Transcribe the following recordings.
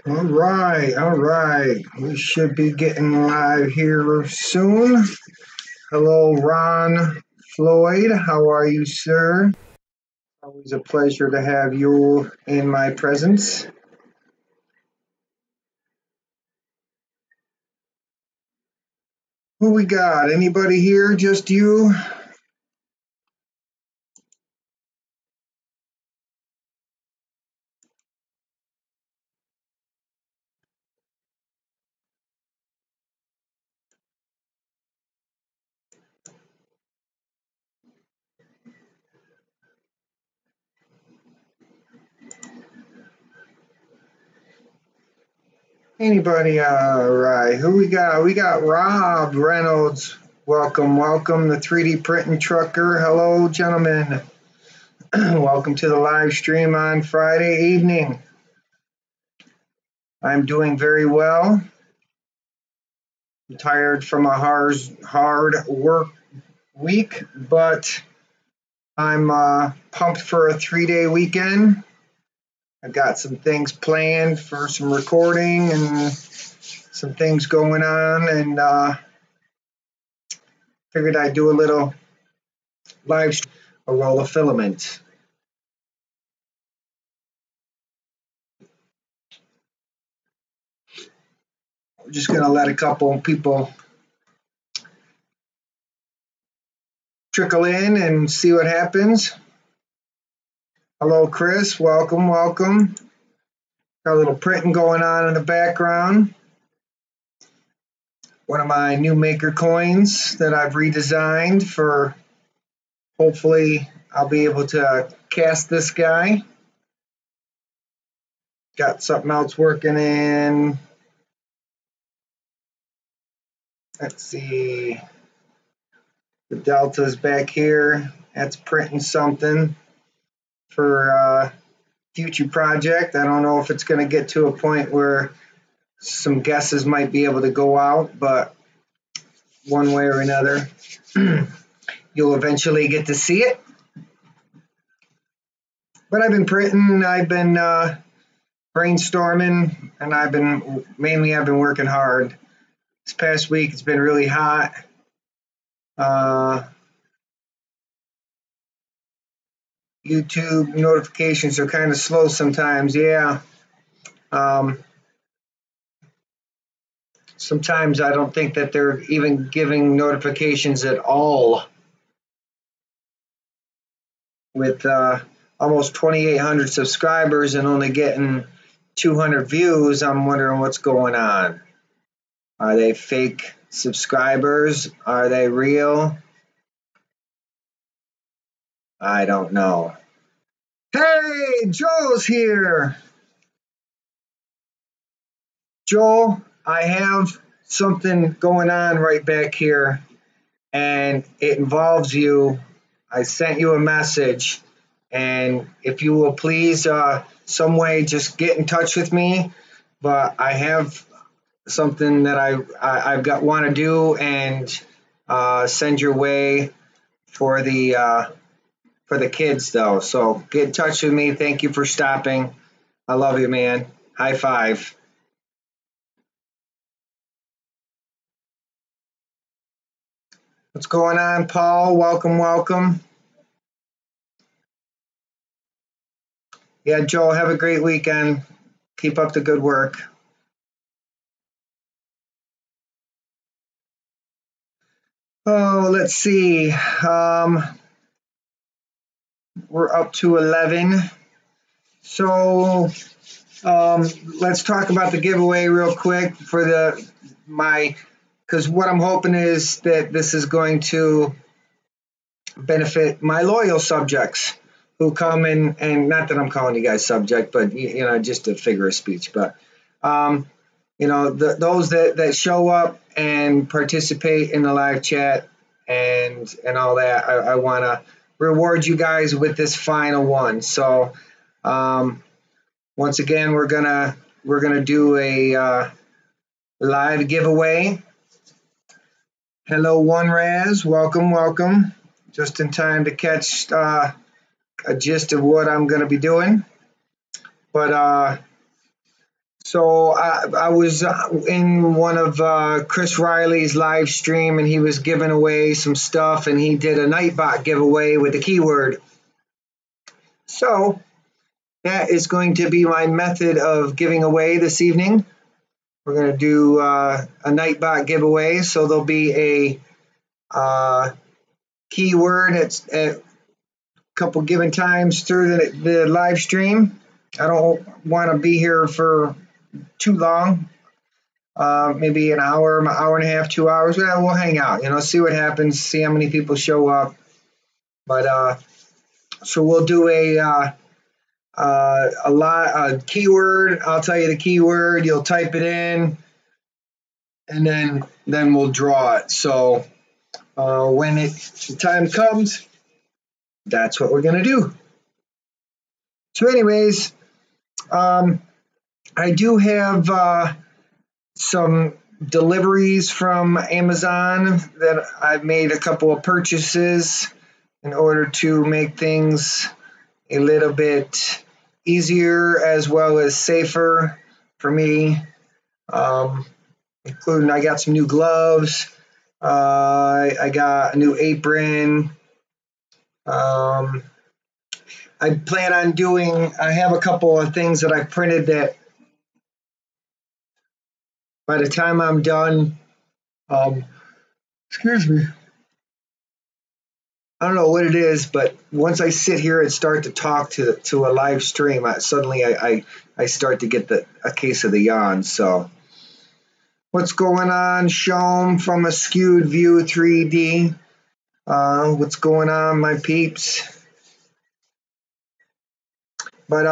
All right. We should be getting live here soon. Hello, Ron Floyd. How are you, sir? Always a pleasure to have you in my presence. Who we got? Anybody here? Just you? Anybody? All right. Who we got? We got Rob Reynolds. Welcome, welcome, the 3D printing trucker. Hello, gentlemen. Welcome to the live stream on Friday evening. I'm doing very well. I'm tired from a hard work week, but I'm pumped for a 3-day weekend. I've got some things planned for some recording and some things going on, and figured I'd do a little live stream, a roll of filament. We're just going to let a couple people trickle in and see what happens. Hello, Chris. Welcome, welcome. Got a little printing going on in the background. One of my new maker coins that I've redesigned for, hopefully I'll be able to cast this guy. Got something else working in. Let's see. The delta's back here. That's printing something for a future project. I don't know if it's going to get to a point where some guesses might be able to go out, but one way or another, you'll eventually get to see it. But I've been printing, I've been brainstorming, and I've been working hard. This past week it's been really hot. YouTube notifications are kind of slow sometimes. Yeah. Sometimes I don't think that they're even giving notifications at all. With almost 2,800 subscribers and only getting 200 views, I'm wondering what's going on. Are they fake subscribers? Are they real? I don't know. Hey, Joel's here. Joel, I have something going on right back here, and it involves you. I sent you a message, and if you will please, some way, just get in touch with me. But I have something that I've got want to do and send your way for the kids though. So get in touch with me. Thank you for stopping. I love you, man. High five. What's going on, Paul? Welcome, welcome. Yeah, Joel, have a great weekend. Keep up the good work. Oh, let's see. We're up to 11. So let's talk about the giveaway real quick for because what I'm hoping is that this is going to benefit my loyal subjects who come in, and not that I'm calling you guys subject, but just a figure of speech. But those that show up and participate in the live chat and all that, I want to reward you guys with this final one. So once again, we're gonna do a live giveaway. Hello, OneRaz, welcome, welcome. Just in time to catch a gist of what I'm gonna be doing. But So I was in one of Chris Riley's live stream, and he was giving away some stuff, and he did a Nightbot giveaway with the keyword. So that is going to be my method of giving away this evening. We're going to do a Nightbot giveaway, so there'll be a keyword at a couple given times through the live stream. I don't want to be here for too long, maybe an hour and a half, 2 hours. We'll hang out, see what happens, see how many people show up. But so we'll do a keyword. I'll tell you the keyword. You'll type it in, and then we'll draw it. So when the time comes, that's what we're gonna do. So, anyways, I do have some deliveries from Amazon that I've made a couple of purchases in order to make things a little bit easier as well as safer for me, including I got some new gloves, I got a new apron. I plan on I have a couple of things that I printed that by the time I'm done, excuse me, I don't know what it is, but once I sit here and start to talk to a live stream, suddenly I start to get a case of the yawn. So what's going on, Shom from a skewed view 3D? What's going on, my peeps? But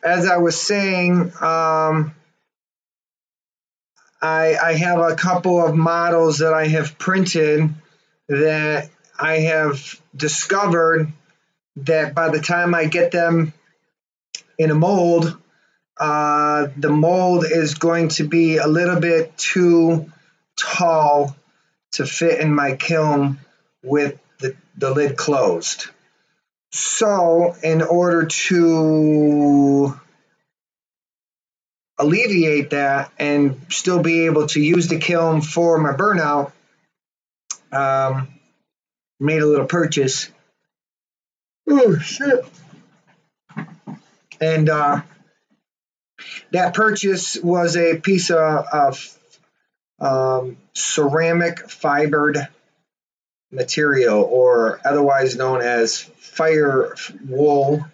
as I was saying, I have a couple of models that I have printed that I have discovered that by the time I get them in a mold, the mold is going to be a little bit too tall to fit in my kiln with the lid closed. So in order to alleviate that and still be able to use the kiln for my burnout, made a little purchase. Oh shit. And that purchase was a piece of ceramic fibered material, or otherwise known as fire wool,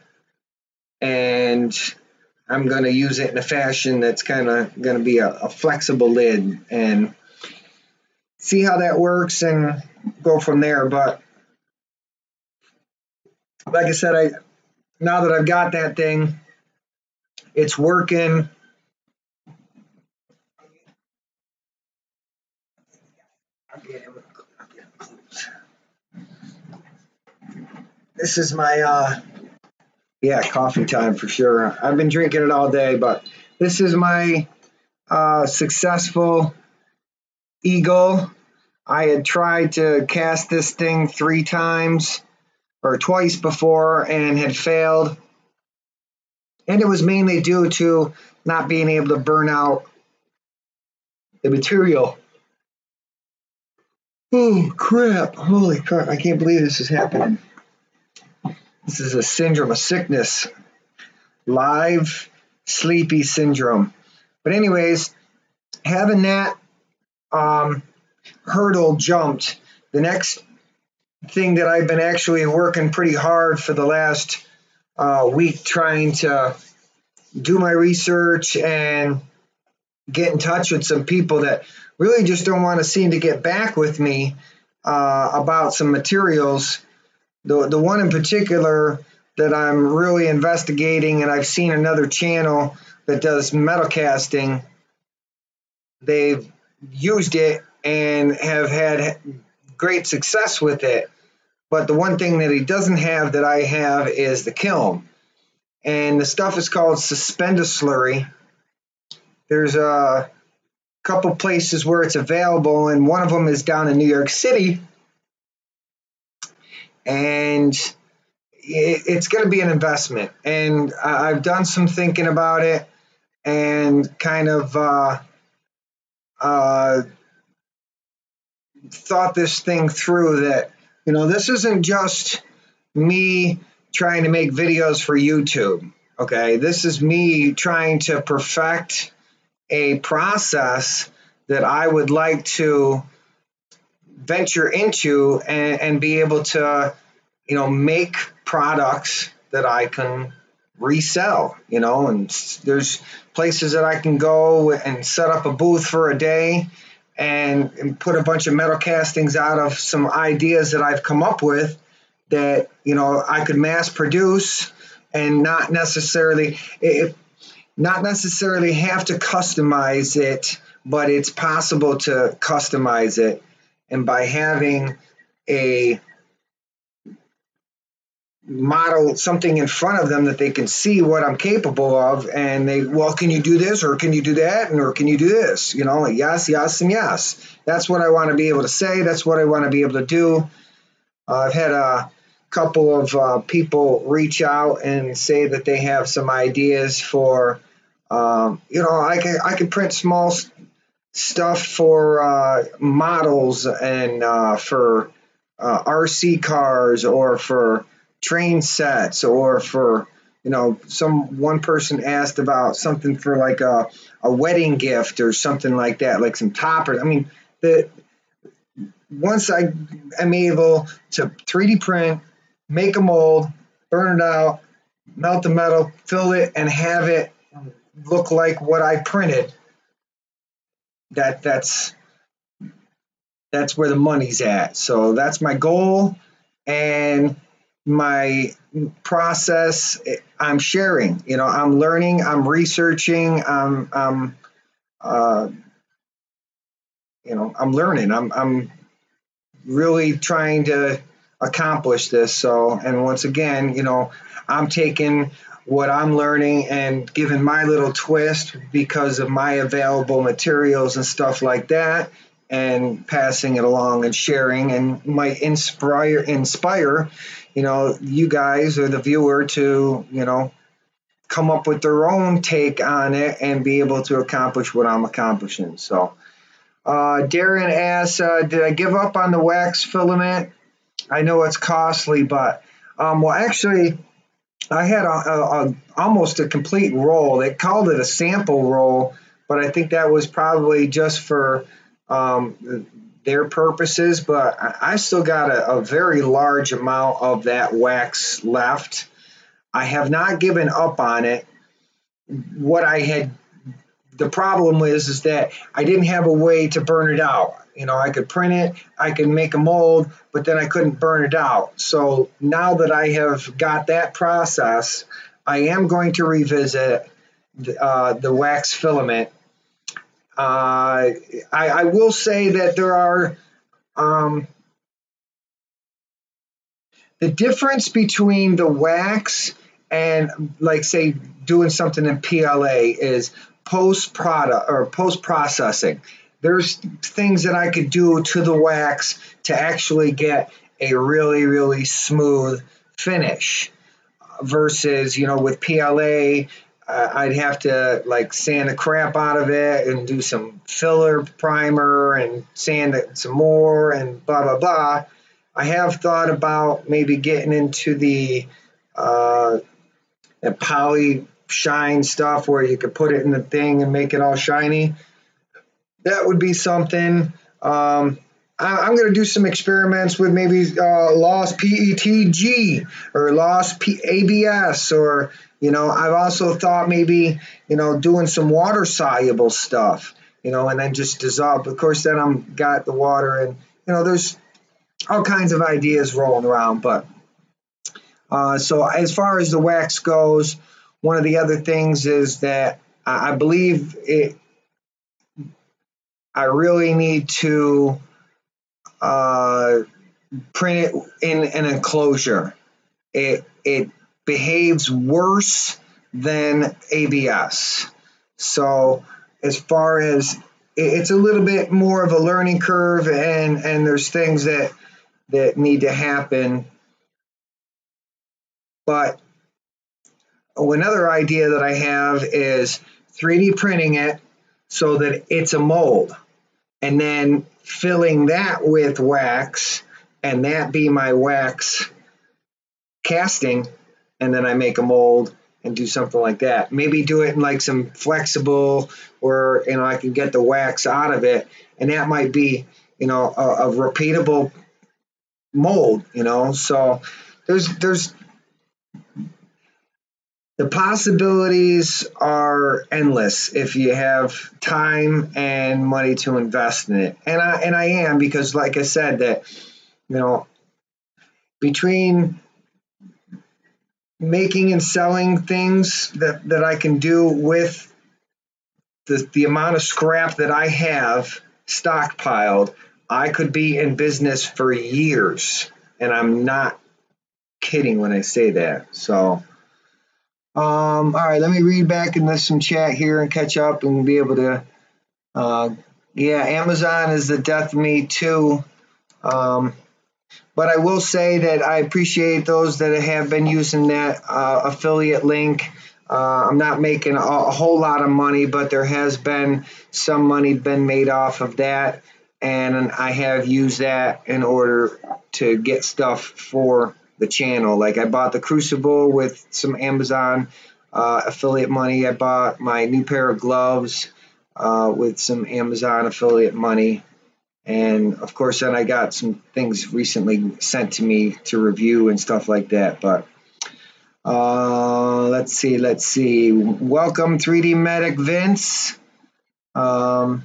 and I'm going to use it in a fashion that's kind of going to be a flexible lid and see how that works and go from there. But like I said, now that I've got that thing, it's working. This is my coffee time for sure. I've been drinking it all day, but this is my successful eagle. I had tried to cast this thing 3 times or twice before and had failed, and it was mainly due to not being able to burn out the material. Oh crap, holy crap, I can't believe this is happening. This is a syndrome, a sickness, live sleepy syndrome. But anyways, having that hurdle jumped, the next thing that I've been actually working pretty hard for the last week, trying to do my research and get in touch with some people that really just don't want to seem to get back with me about some materials. The one in particular that I'm really investigating, and I've seen another channel that does metal casting, they've used it and have had great success with it. But the one thing that he doesn't have that I have is the kiln. And the stuff is called suspended slurry. There's a couple places where it's available, and one of them is down in New York City. And it's going to be an investment. And I've done some thinking about it, and kind of thought this thing through, that, you know, this isn't just me trying to make videos for YouTube. Okay, this is me trying to perfect a process that I would like to venture into and be able to, you know, make products that I can resell, you know, and there's places that I can go and set up a booth for a day and put a bunch of metal castings out of some ideas that I've come up with that, you know, I could mass produce and not necessarily have to customize it, but it's possible to customize it. And by having a model, something in front of them that they can see what I'm capable of, and they, well, can you do this, or can you do that, or can you do this? You know, yes, yes, and yes. That's what I want to be able to say. That's what I want to be able to do. I've had a couple of people reach out and say that they have some ideas for, you know, I can print small stuff for models and for RC cars, or for train sets, or for, you know, one person asked about something for like a wedding gift or something like that, like some toppers. I mean, once I am able to 3D print, make a mold, burn it out, melt the metal, fill it, and have it look like what I printed, that's where the money's at. So that's my goal, and my process. I'm sharing. You know, I'm learning. I'm researching. I'm you know, I'm learning. I'm really trying to accomplish this. So, and once again, you know, I'm taking what I'm learning and giving my little twist because of my available materials and stuff like that, and passing it along and sharing, and might inspire, you know, you guys or the viewer to, you know, come up with their own take on it and be able to accomplish what I'm accomplishing. So Darren asks, did I give up on the wax filament? I know it's costly, but well, actually, I had almost a complete roll. They called it a sample roll, but I think that was probably just for their purposes. But I still got a very large amount of that wax left. I have not given up on it. What I had, the problem is that I didn't have a way to burn it out. You know, I could print it, I could make a mold, but then I couldn't burn it out. So now that I have got that process, I am going to revisit the wax filament. I will say that there are the difference between the wax and, like, say, doing something in PLA is post-processing. There's things that I could do to the wax to actually get a really, really smooth finish versus, you know, with PLA, I'd have to like sand the crap out of it and do some filler primer and sand it some more and blah, blah, blah. I have thought about maybe getting into the poly shine stuff where you could put it in the thing and make it all shiny. That would be something. I'm going to do some experiments with maybe lost PETG or lost ABS, or, you know, I've also thought maybe, you know, doing some water soluble stuff, you know, and then just dissolve. Of course, then I'm got the water, and, you know, there's all kinds of ideas rolling around. But so as far as the wax goes, one of the other things is that I believe I really need to print it in an enclosure. It behaves worse than ABS. So as far as it's a little bit more of a learning curve, and there's things that need to happen. But another idea that I have is 3D printing it so that it's a mold, and then filling that with wax, and that be my wax casting, and then I make a mold and do something like that. Maybe do it in like some flexible where, you know, I can get the wax out of it, and that might be, you know, a repeatable mold, you know. So there's the possibilities are endless if you have time and money to invest in it. And I am, because like I said, that, you know, between making and selling things that I can do with the amount of scrap that I have stockpiled, I could be in business for years, and I'm not kidding when I say that. So all right, let me read back into some chat here and catch up and be able to yeah, Amazon is the death of me too. But I will say that I appreciate those that have been using that affiliate link. I'm not making a whole lot of money, but there has been some money been made off of that, and I have used that in order to get stuff for the channel. Like I bought the Crucible with some Amazon affiliate money. I bought my new pair of gloves with some Amazon affiliate money. And of course, then I got some things recently sent to me to review and stuff like that. But let's see. Welcome, 3D Medic Vince. Let's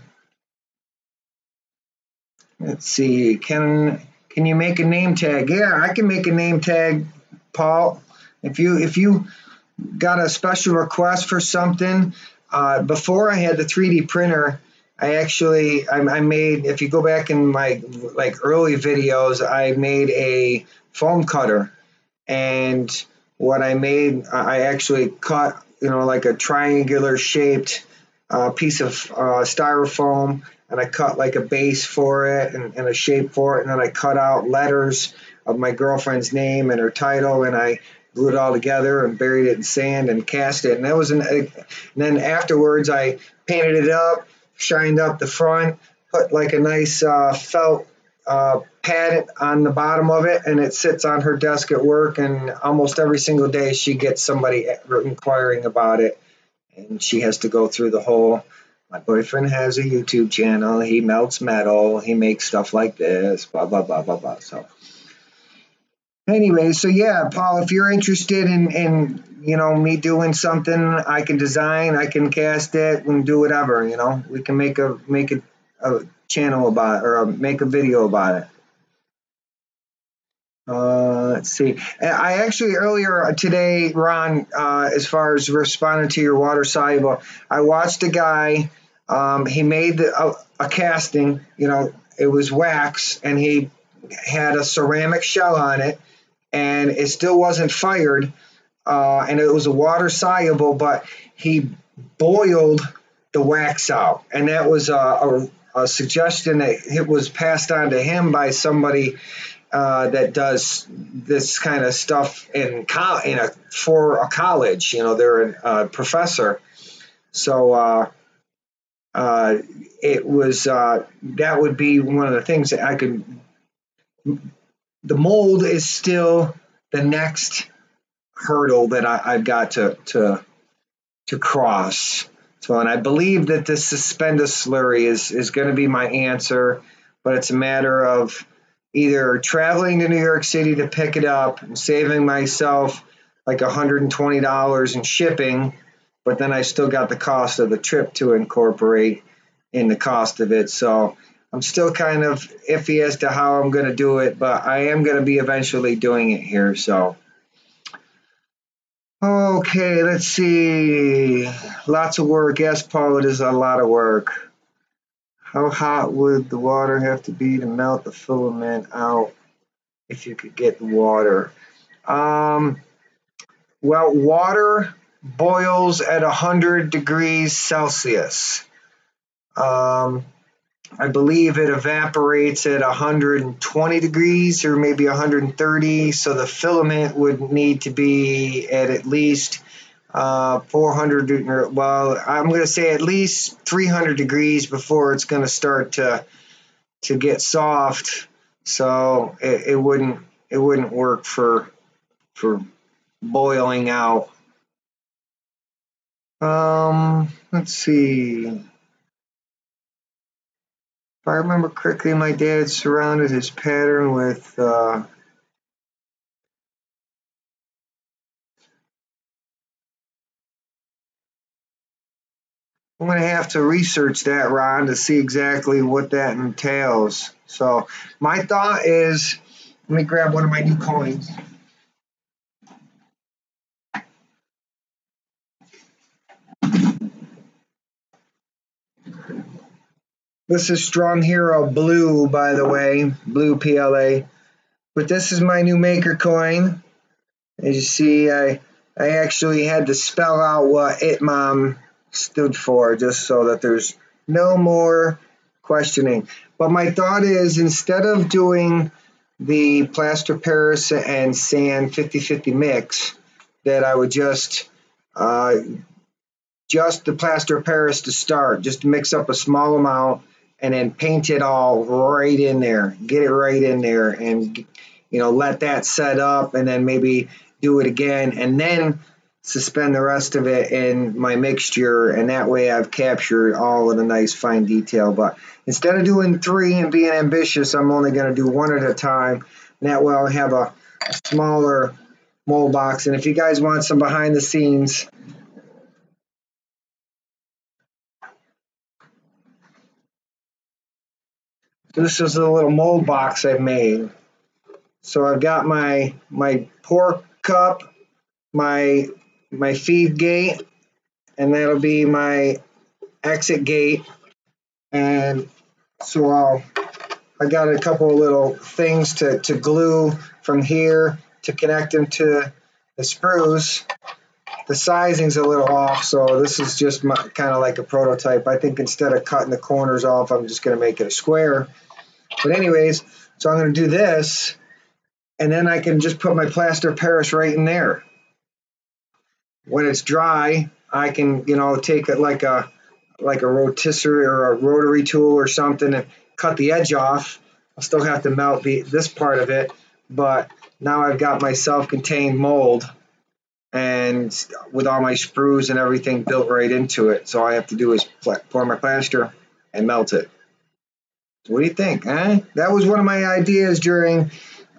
see. Can you make a name tag? Yeah, I can make a name tag, Paul. If you got a special request for something, before I had the 3D printer, I made, if you go back in my early videos, I made a foam cutter, and what I made, I actually cut, you know, like a triangular shaped piece of styrofoam, and I cut like a base for it and a shape for it, and then I cut out letters of my girlfriend's name and her title, and I glued it all together and buried it in sand and cast it, and that was and then afterwards I painted it up, shined up the front, put like a nice felt pad on the bottom of it, and it sits on her desk at work, and almost every single day she gets somebody inquiring about it, and she has to go through the whole, my boyfriend has a YouTube channel, he melts metal, he makes stuff like this, blah blah blah blah blah. So anyway, so yeah, Paul, if you're interested in you know, me doing something, I can design, I can cast it, and do whatever, you know. We can make a channel about it, or make a video about it. Let's see. I actually earlier today, Ron, as far as responding to your water soluble, I watched a guy. He made a casting. You know, it was wax, and he had a ceramic shell on it, and it still wasn't fired, and it was a water soluble, but he boiled the wax out, and that was a suggestion that it was passed on to him by somebody that does this kind of stuff for a college. You know, they're a professor. So it was that would be one of the things that I could. The mold is still the next hurdle that I've got to cross. So, and I believe that the suspended slurry is going to be my answer, but it's a matter of either traveling to New York City to pick it up and saving myself like $120 in shipping, but then I still got the cost of the trip to incorporate in the cost of it. So I'm still kind of iffy as to how I'm going to do it, but I am going to be eventually doing it here. So, okay, let's see. Lots of work. Yes, Paul, it is a lot of work. How hot would the water have to be to melt the filament out if you could get the water? Well, water boils at 100 degrees Celsius. I believe it evaporates at 120 degrees or maybe 130, so the filament would need to be at least 400, well, I'm going to say at least 300 degrees before it's going to start to get soft. So it wouldn't work for boiling out. Let's see. If I remember correctly, my dad surrounded his pattern with I'm going to have to research that, Ron, to see exactly what that entails. So my thought is, let me grab one of my new coins. This is Strong Hero Blue, by the way, Blue PLA. But this is my new maker coin. As you see, I actually had to spell out what ItMom stood for, just so that there's no more questioning. But my thought is, instead of doing the plaster Paris and sand 50-50 mix, that I would just the plaster Paris to start, just mix up a small amount and then paint it all right in there, get it right in there, and let that set up, and then maybe do it again, and then suspend the rest of it in my mixture, and that way I've captured all of the nice fine detail. But instead of doing 3 and being ambitious, I'm only going to do 1 at a time, and that way I'll have a smaller mold box. And if you guys want some behind the scenes, this is a little mold box I've made. So I've got my pour cup, my feed gate, and that'll be my exit gate. And so I got a couple of little things to glue from here to connect them to the sprues. The sizing's a little off, so this is just kind of like a prototype. I think instead of cutting the corners off, I'm just going to make it a square. But anyways, so I'm going to do this, and then I can just put my plaster Paris right in there. When it's dry, I can, take it like a rotisserie or a rotary tool or something and cut the edge off. I'll still have to melt this part of it, but now I've got my self-contained mold, and with all my sprues and everything built right into it. So all I have to do is pour my plaster and melt it. So what do you think? That was one of my ideas during,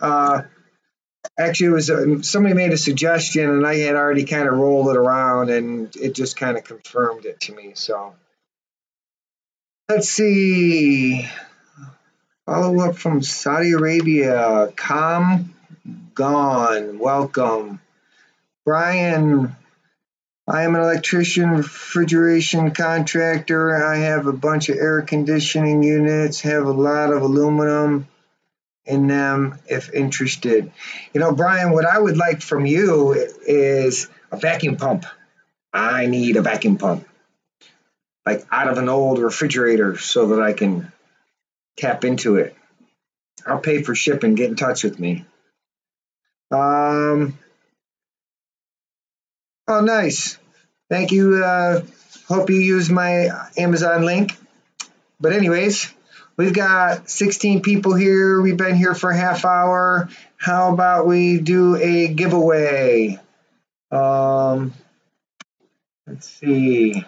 actually it was somebody made a suggestion, and I had already kind of rolled it around, and it just kind of confirmed it to me. So let's see. Follow up from Saudi Arabia. Gone. Welcome. Brian, I am an electrician, refrigeration contractor. I have a bunch of air conditioning units, have a lot of aluminum in them if interested. Brian, what I would like from you is a vacuum pump. I need a vacuum pump, like out of an old refrigerator, so that I can tap into it. I'll pay for shipping. Get in touch with me. Oh, nice. Thank you. Hope you use my Amazon link. But anyways, we've got 16 people here. We've been here for a half hour. How about we do a giveaway? Let's see.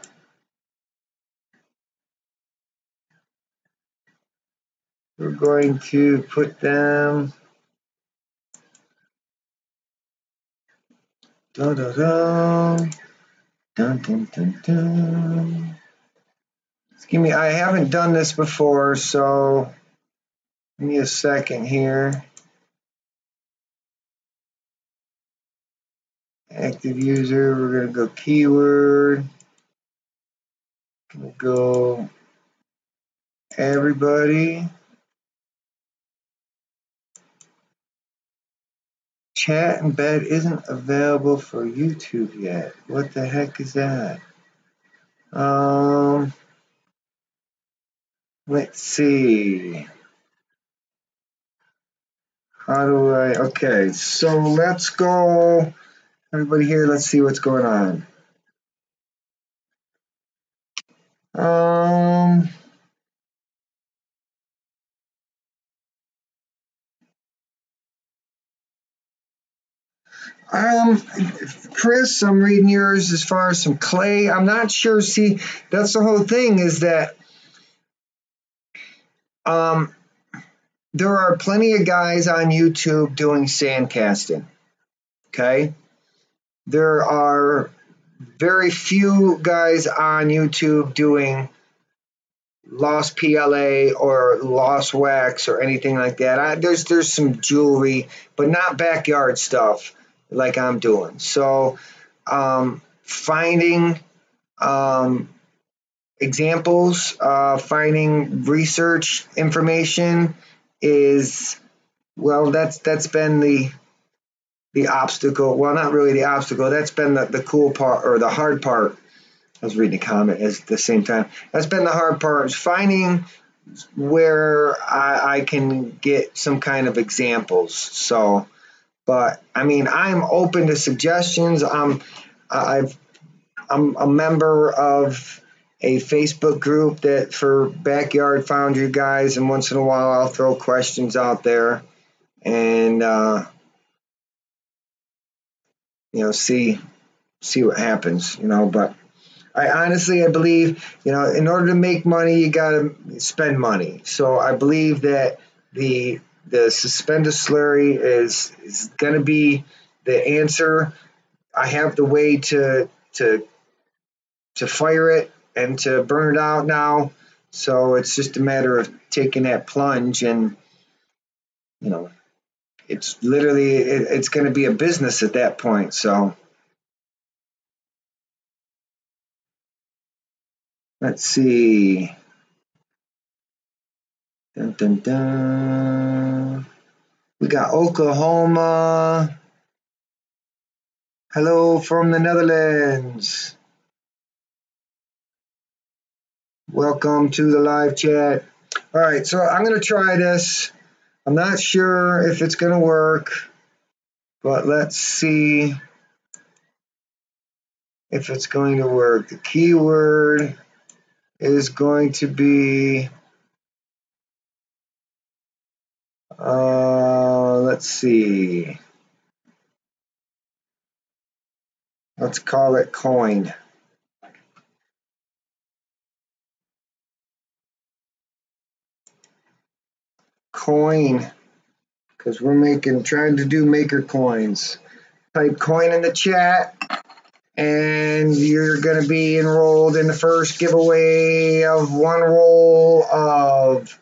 We're going to put them. Dun, dun, dun. Dun, dun, dun, dun. Excuse me, I haven't done this before, so give me a second here. Active user, we're going to go keyword. We'll go everybody. Chat embed isn't available for YouTube yet. What the heck is that? Let's see. How do okay, so let's go. Everybody here, let's see what's going on. Um, Chris, I'm reading yours as far as some clay. I'm not sure. See, that's the whole thing is that um, there are plenty of guys on YouTube doing sand casting. Okay. There are very few guys on YouTube doing lost PLA or lost wax or anything like that. There's some jewelry, but not backyard stuff like I'm doing. So finding examples, finding research information is, well, that's been the obstacle. Well, not really the obstacle. That's been the cool part or the hard part. I was reading a comment at the same time. That's been the hard part, is finding where I can get some kind of examples. So, but I mean, I'm open to suggestions. I'm a member of a Facebook group that for backyard foundry guys, and once in a while I'll throw questions out there and see what happens. But I believe, in order to make money, you got to spend money. So I believe that the suspended slurry is going to be the answer. I have the way to fire it and to burn it out now. So it's just a matter of taking that plunge, and it's literally it's going to be a business at that point. So let's see. Dun, dun, dun. We got Oklahoma. Hello from the Netherlands. Welcome to the live chat. All right, so I'm going to try this. I'm not sure if it's going to work, but let's see if it's going to work. The keyword is going to be, let's see. Let's call it coin. Coin, because we're trying to do maker coins. Type coin in the chat, and you're going to be enrolled in the first giveaway of one roll of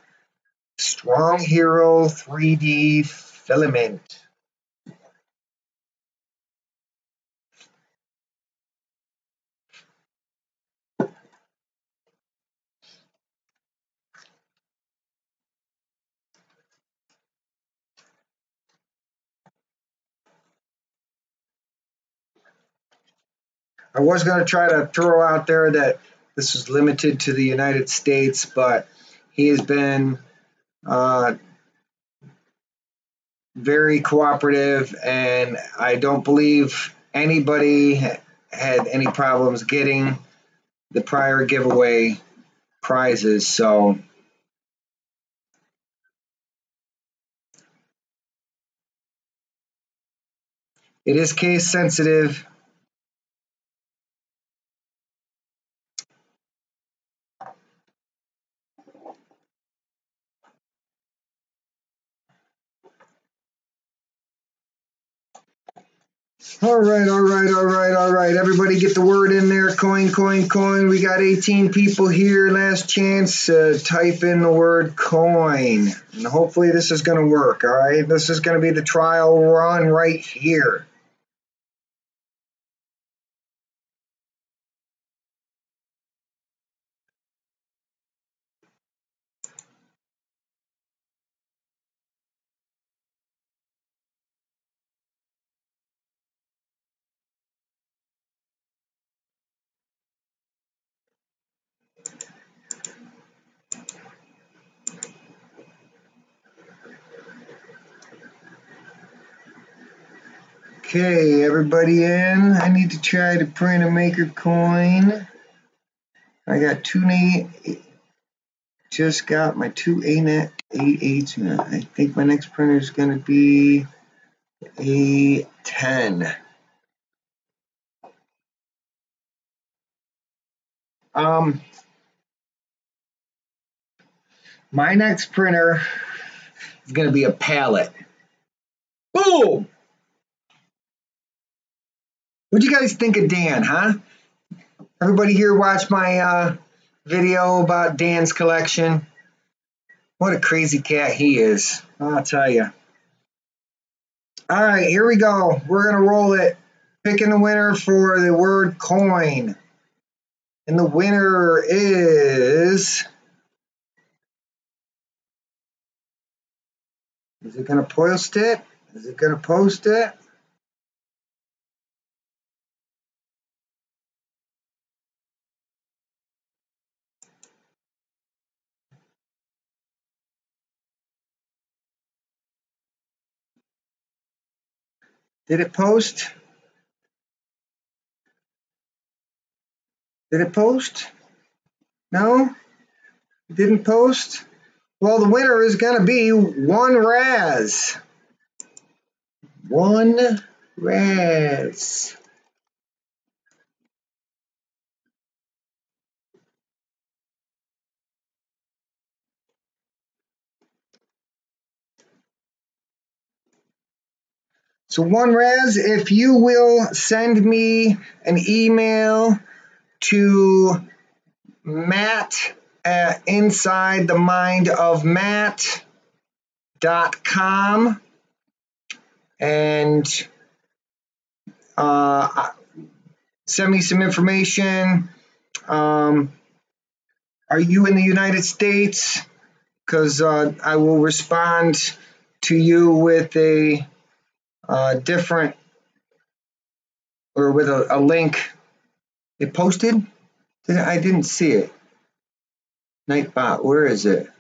StrongHero3D Filament. I was going to try to throw out there that this is limited to the United States, but he has been very cooperative, and I don't believe anybody had any problems getting the prior giveaway prizes. So it is case sensitive. All right. Everybody get the word in there. Coin, coin, coin. We got 18 people here. Last chance. Type in the word coin. And hopefully this is going to work. All right. This is going to be the trial run right here. Okay, everybody in. I need to try to print a maker coin. I got just got my two A-net A8s. I think my next printer is going to be A10. My next printer is going to be a palette. Boom! What'd you guys think of Dan, huh? Everybody here watch my video about Dan's collection? What a crazy cat he is, I'll tell you. All right, here we go. We're going to roll it. Picking the winner for the word coin. And the winner is... Is it going to post it? Is it going to post it? Did it post? Did it post? No? It didn't post? Well, the winner is going to be One Raz. One Raz. So One Raz, if you will send me an email to Matt at InsideTheMindOfMatt.com and send me some information. Are you in the United States? Because I will respond to you with a different, or with a link. It posted? I didn't see it. Nightbot, where is it?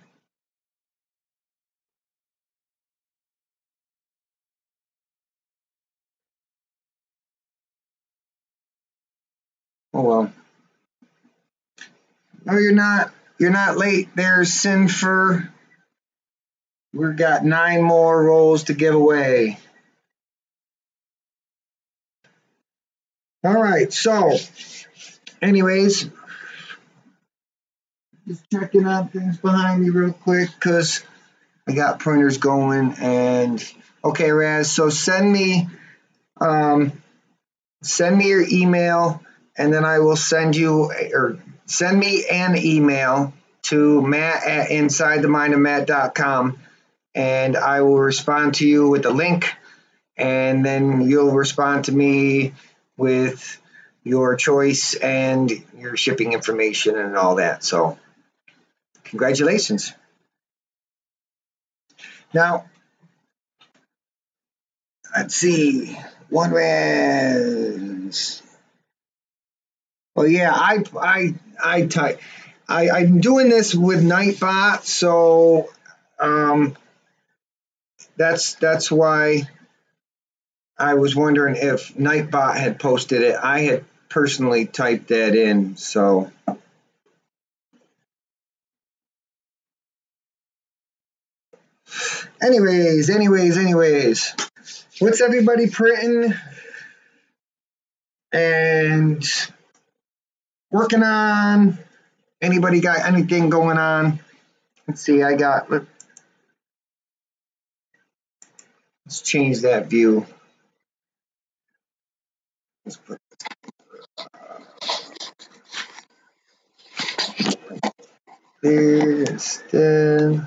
Oh well. No, you're not late there, Sinfer. We've got 9 more rolls to give away. All right, so anyways, just checking on things behind me real quick because I got printers going. And okay, Raz, so send me your email, and then I will send you, or send me an email to Matt at InsideTheMindOfMatt.com, and I will respond to you with the link, and then you'll respond to me with your choice and your shipping information and all that. So congratulations. Now, let's see. One Raz. Oh yeah, I'm doing this with Nightbot, so that's why I was wondering if Nightbot had posted it. I had personally typed that in, so. Anyways. What's everybody printing and working on? Anybody got anything going on? Let's see, let's change that view. Let's put there instead.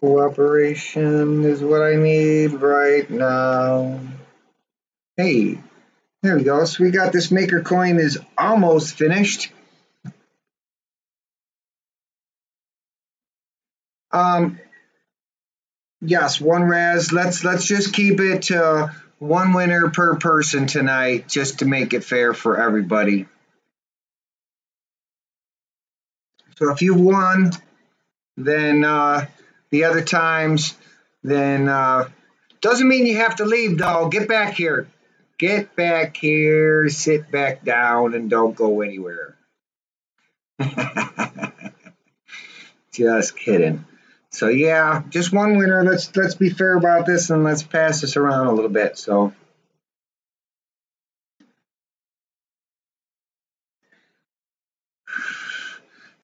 Cooperation is what I need right now. Hey, there we go. So we got this maker coin is almost finished. Yes, One Raz. Let's just keep it to 1 winner per person tonight, just to make it fair for everybody. So if you won, then the other times, then doesn't mean you have to leave though. Get back here. get back here, sit back down, and don't go anywhere. Just kidding. So yeah, just one winner. Let's be fair about this and let's pass this around a little bit. So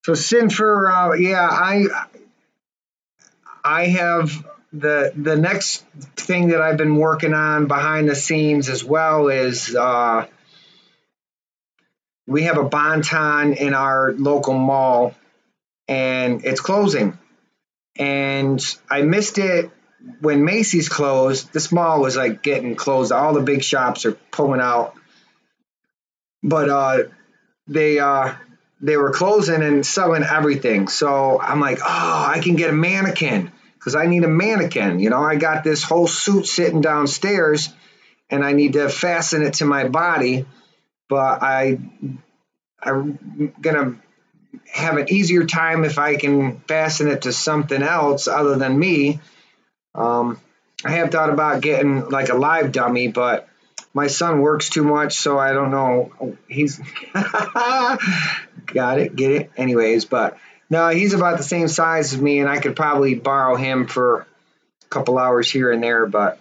Sinfer, yeah, I have the next thing that I've been working on behind the scenes as well is we have a Bon-Ton in our local mall and it's closing. And I missed it when Macy's closed. This mall was like getting closed. All the big shops are pulling out. But they were closing and selling everything. So I'm like, oh, I can get a mannequin because I need a mannequin. You know, I got this whole suit sitting downstairs and I need to fasten it to my body. But I'm going to have an easier time if I can fasten it to something else other than me. I have thought about getting like a live dummy, but my son works too much, so I don't know. He's got it, get it. Anyways, but no, he's about the same size as me, and I could probably borrow him for a couple hours here and there. But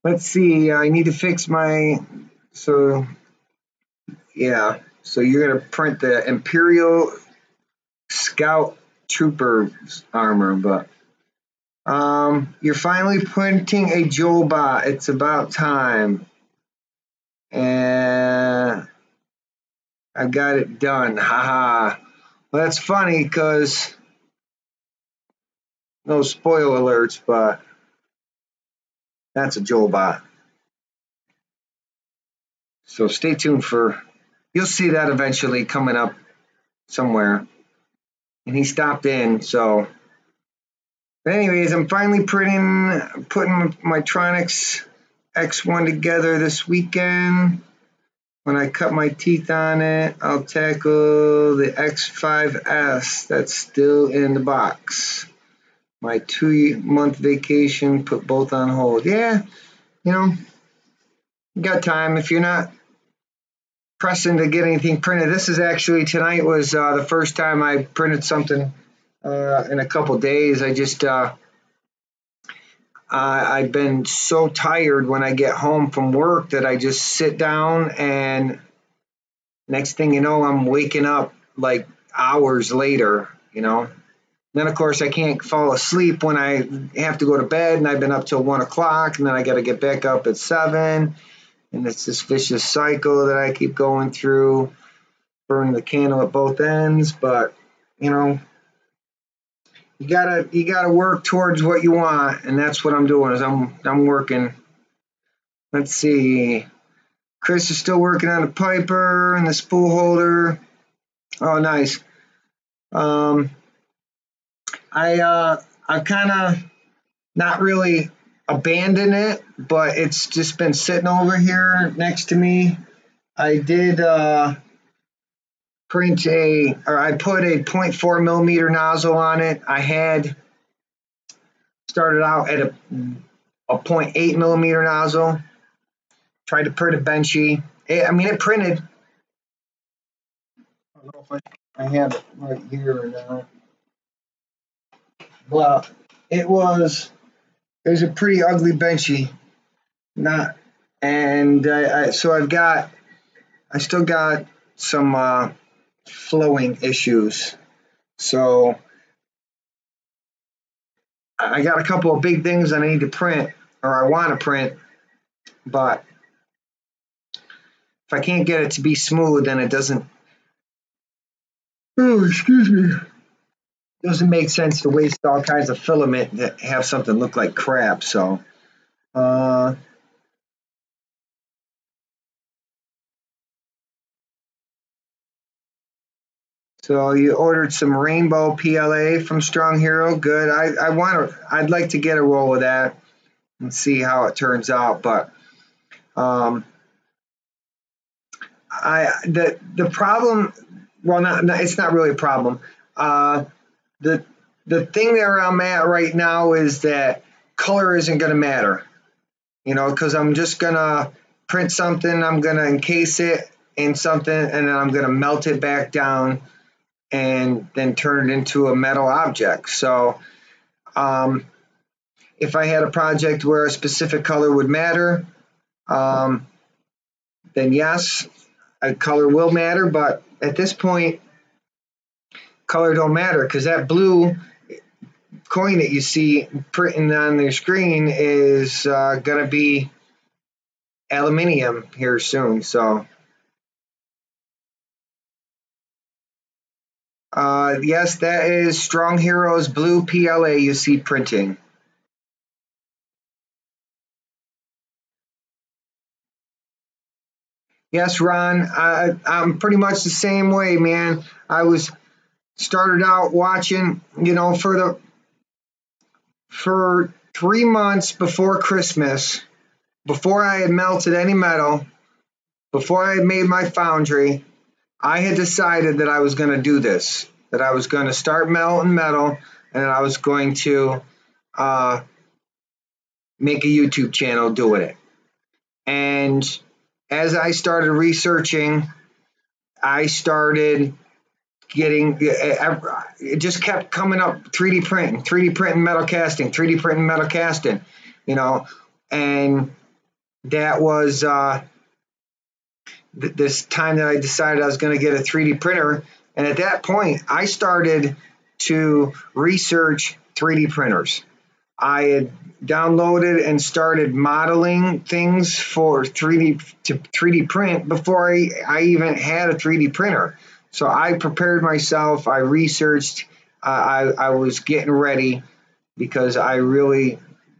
let's see. I need to fix my. So yeah. So you're gonna print the Imperial Scout Trooper armor, but you're finally printing a Joelbot. It's about time. And I got it done. Haha. Well, that's funny because no spoiler alerts, but that's a Joelbot. So stay tuned you'll see that eventually coming up somewhere. And he stopped in, so. But anyways, I'm finally putting my Tronics X1 together this weekend. When I cut my teeth on it, I'll tackle the X5S that's still in the box. My 2-month vacation put both on hold. Yeah, you know, you got time if you're not pressing to get anything printed. This is actually, tonight was the first time I printed something in a couple days. I've been so tired when I get home from work that I just sit down and next thing you know, I'm waking up like hours later, you know. Then of course I can't fall asleep when I have to go to bed and I've been up till 1 o'clock and then I got to get back up at 7 and it's this vicious cycle that I keep going through, burning the candle at both ends. But you know, you gotta work towards what you want, and that's what I'm doing. Is I'm working. Let's see. Chris is still working on the Piper and the spool holder. Oh, nice. I've kind of not really abandoned it, but it's just been sitting over here next to me. I did I put a 0.4 millimeter nozzle on it. I had started out at a 0.8 millimeter nozzle. Tried to print a benchy. It printed. I don't know if I have it right here now. Well, it was a pretty ugly benchy. So I still got some flowing issues. So I got a couple of big things that I need to print, or I want to print, but if I can't get it to be smooth, then it doesn't. Oh, excuse me. Doesn't make sense to waste all kinds of filament to have something look like crap. So, so you ordered some rainbow PLA from Strong Hero. Good. I'd like to get a roll of that and see how it turns out. But the problem. Well, it's not really a problem. The thing that I'm at right now is that color isn't going to matter. you know, because I'm just gonna print something, I'm gonna encase it in something, and then I'm gonna melt it back down and then turn it into a metal object. So if I had a project where a specific color would matter, then yes, a color will matter, but at this point, color don't matter, because that blue coin that you see printing on their screen is gonna be aluminium here soon. So yes, that is Strong Hero's blue PLA you see printing. Yes, Ron, I'm pretty much the same way, man. I was started out watching, you know, for 3 months before Christmas, before I had melted any metal, before I had made my foundry, I had decided that I was going to do this, that I was going to start melting metal, and that I was going to make a YouTube channel doing it. And as I started researching, I started getting, it just kept coming up, 3D printing metal casting, 3D printing metal casting, you know, and that was this time that I decided I was going to get a 3D printer. And at that point, I started to research 3D printers. I had downloaded and started modeling things for 3D print before I even had a 3D printer. So I prepared myself, I researched, I was getting ready, because I really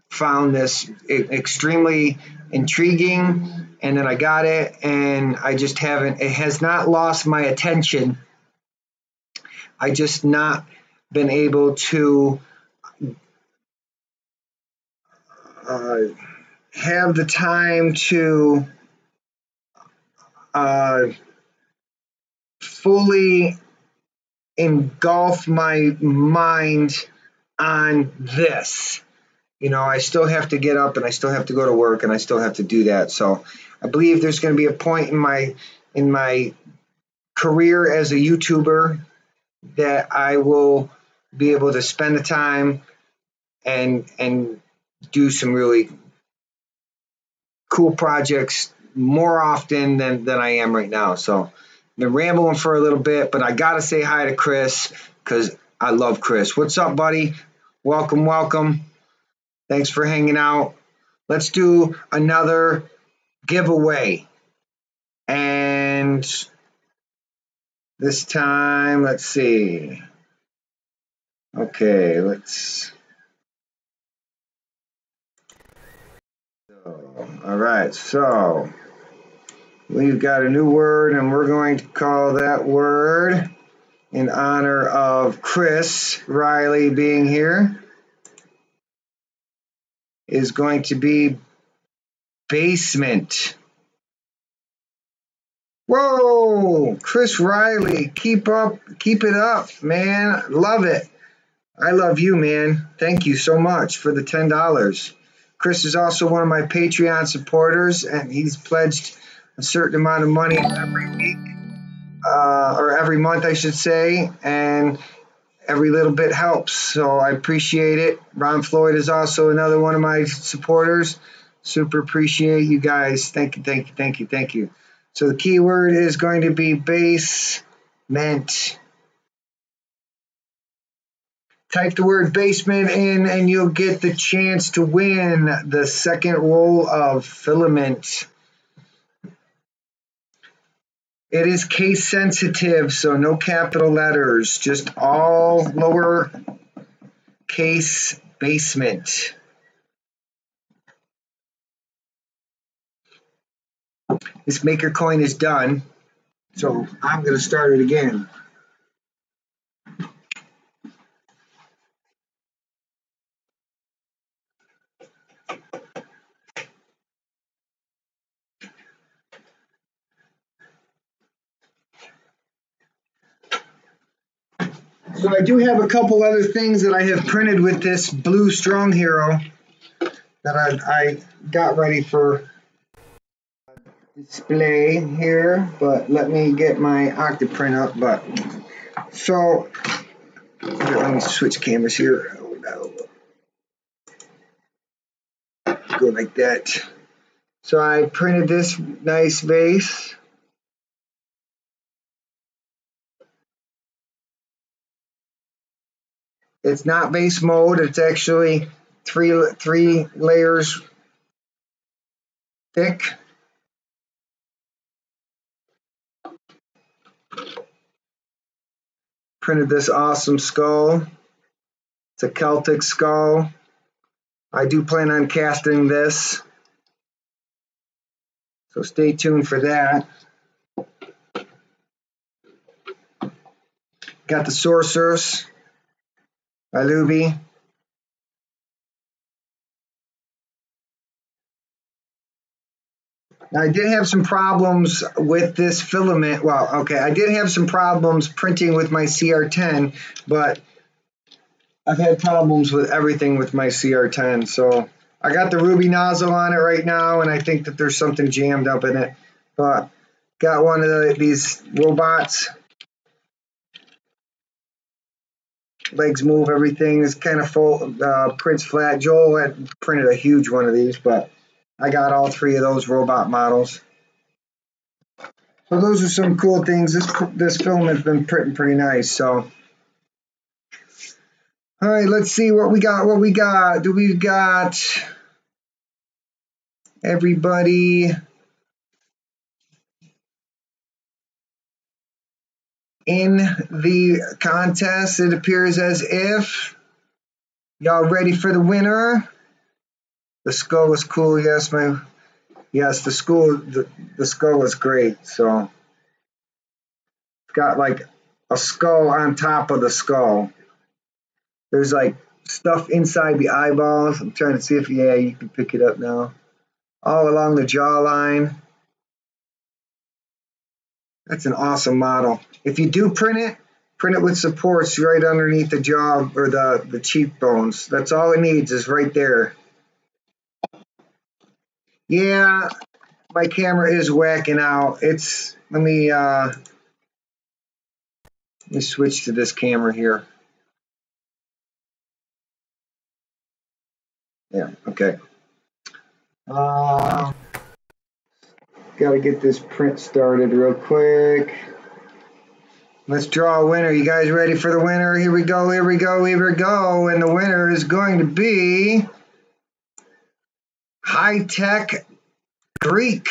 found this extremely intriguing, and then I got it, and I just haven't, it has not lost my attention. I just not been able to have the time to fully engulf my mind on this. You know, I still have to get up, and I still have to go to work, and I still have to do that. So I believe there's going to be a point in my career as a YouTuber that I will be able to spend the time and do some really cool projects more often than I am right now. So I've been rambling for a little bit, but I gotta say hi to Chris, because I love Chris. What's up, buddy? Welcome, welcome. Thanks for hanging out. Let's do another giveaway. And this time, let's see. Okay, all right, so we've got a new word, and we're going to call that word, in honor of Chris Riley being here, is going to be basement. Whoa, Chris Riley, keep it up, man. Love it. I love you, man. Thank you so much for the $10. Chris is also one of my Patreon supporters, and he's pledged a certain amount of money every week, or every month, I should say, and every little bit helps, so I appreciate it. Ron Floyd is also another one of my supporters. Super appreciate you guys. Thank you, thank you, thank you, thank you. So the keyword is going to be basement. Type the word basement in, and you'll get the chance to win the second roll of filament. It is case sensitive, so no capital letters, just all lower case basement. This maker coin is done, so I'm going to start it again. So I do have a couple other things that I have printed with this blue Strong Hero. that I got ready for display here, but let me get my Octoprint up. But so here, let me switch cameras here. Go like that. So I printed this nice vase. It's not base mode. It's actually three layers thick. Printed this awesome skull. It's a Celtic skull. I do plan on casting this, so stay tuned for that. Got the Sorceress by Luby. Now, I did have some problems with this filament. Well, okay, I did have some problems printing with my CR10, but I've had problems with everything with my CR10. So I got the ruby nozzle on it right now, and I think that there's something jammed up in it. But got one of these robots. Legs move, everything is kind of full, prints flat. Joel had printed a huge one of these, but I got all three of those robot models. So those are some cool things. This filament's been printing pretty nice. So, all right, let's see what we got. What we got? Do we got everybody in the contest? It appears as if y'all ready for the winner. The skull was cool. Yes, the skull was great. So it's got like a skull on top of the skull. There's like stuff inside the eyeballs. I'm trying to see if, yeah, you can pick it up now. All along the jawline. That's an awesome model. If you do print it with supports right underneath the jaw or the cheekbones. That's all it needs is right there. Yeah, my camera is whacking out. Let me switch to this camera here. Yeah, okay. Got to get this print started real quick. Let's draw a winner. You guys ready for the winner? Here we go, here we go, here we go. And the winner is going to be High Tech Greek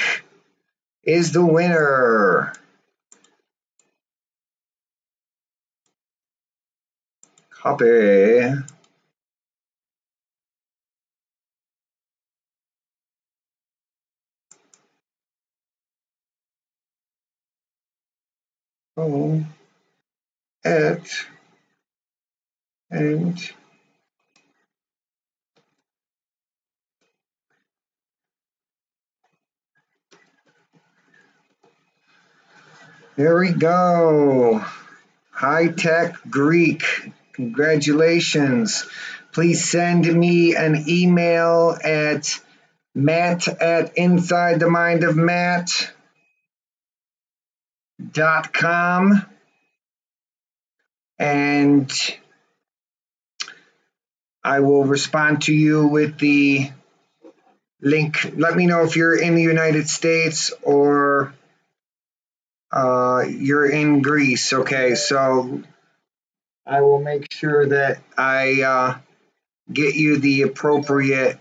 is the winner. Copy. Oh, and there we go. High Tech Greek. Congratulations. Please send me an email at matt@insidethemindofmatt.com and I will respond to you with the link. Let me know if you're in the United States or you're in Greece. Okay, so I will make sure that I get you the appropriate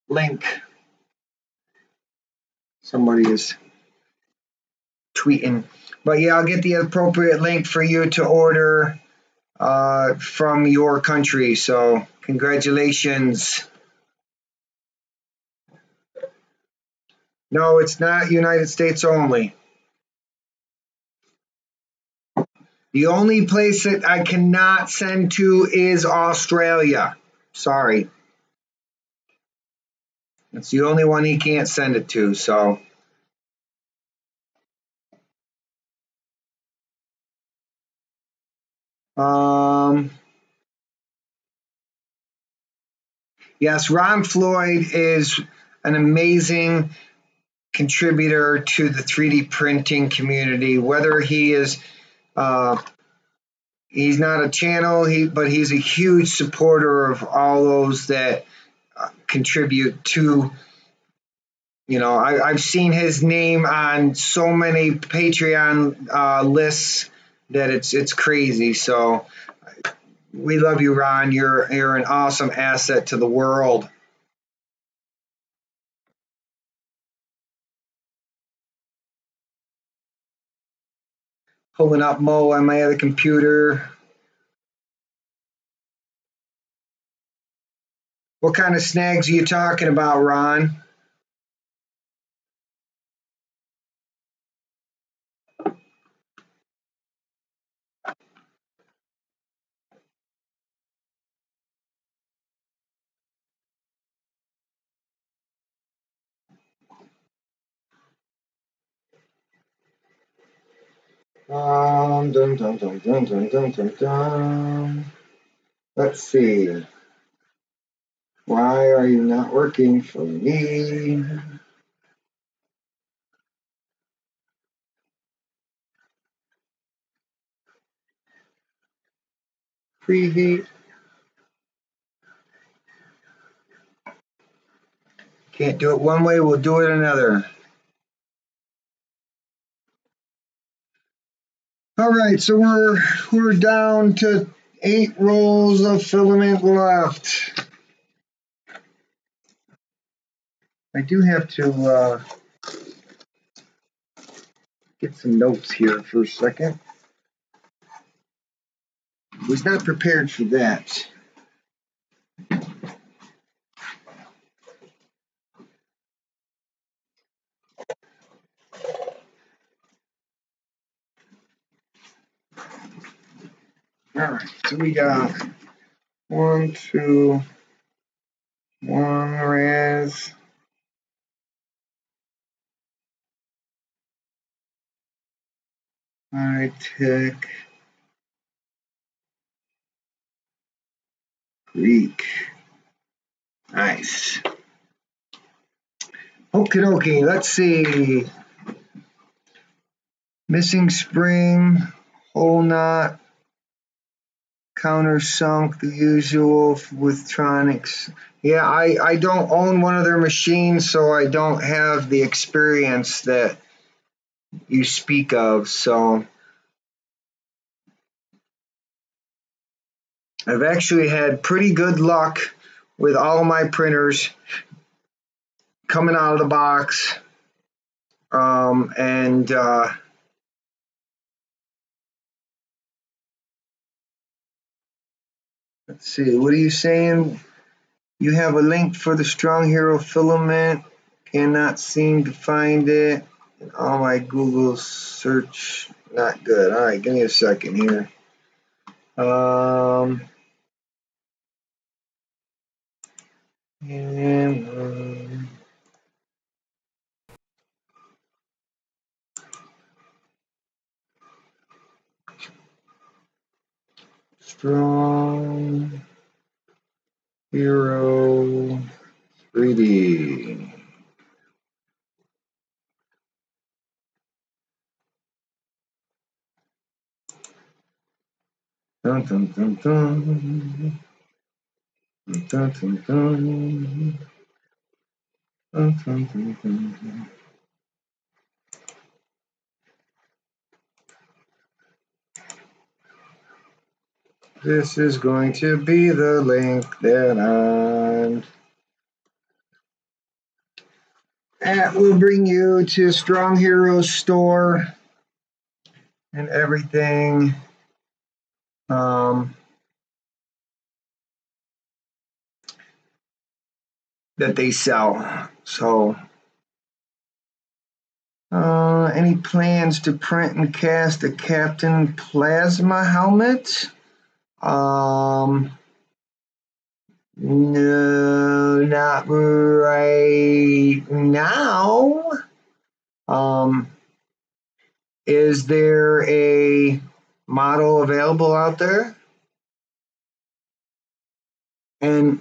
link. Somebody is tweeting. But yeah, I'll get the appropriate link for you to order from your country. So congratulations. No, it's not United States only. The only place that I cannot send to is Australia. Sorry. It's the only one he can't send it to, so. Yes, Ron Floyd is an amazing contributor to the 3D printing community. Whether he is, he's not a channel, but he's a huge supporter of all those that contribute to. I've seen his name on so many Patreon lists that it's crazy. So we love you, Ron. You're an awesome asset to the world. Pulling up Mo on my other computer. What kind of snags are you talking about, Ron? Dun, dun, dun, dun, dun, dun, dun, dun. Let's see. Why are you not working for me? Preheat. Can't do it one way, we'll do it another. All right, so we're down to 8 rolls of filament left. I do have to get some notes here for a second. Was not prepared for that. All right, so we got 1, 2, 1 res. High tech. Greek. Nice. Okie dokie, let's see. Missing spring, hole knot, countersunk, the usual with Tronics. Yeah, I don't own one of their machines, so I don't have the experience that you speak of. So I've actually had pretty good luck with all of my printers coming out of the box. Let's see, what are you saying? You have a link for the StrongHero filament. Cannot seem to find it. In all my Google search, not good. All right, give me a second here. Strong Hero 3D. Dun, dun, dun, dun. Dun, dun, dun, dun. Dun, dun, dun, dun. This is going to be the link that will bring you to Strong Hero's store and everything. That they sell. So, any plans to print and cast a Captain Plasma helmet? No, not right now. Is there a model available out there? And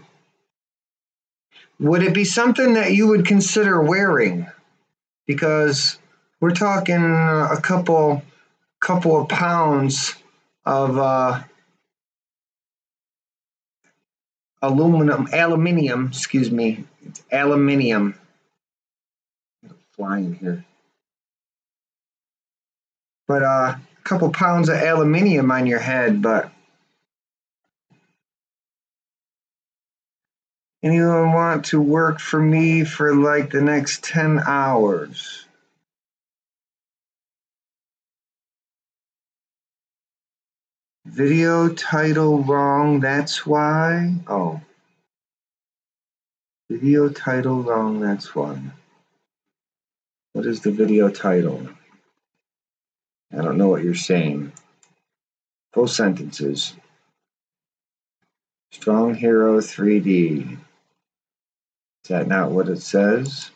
Would it be something that you would consider wearing? Because we're talking a couple of pounds of aluminium, excuse me, it's aluminium. I'm flying here. But a couple pounds of aluminium on your head, but anyone want to work for me for like the next 10 hours? Video title wrong, that's why? Oh. Video title wrong, that's why. What is the video title? I don't know what you're saying. Full sentences. StrongHero3D. Is that not what it says?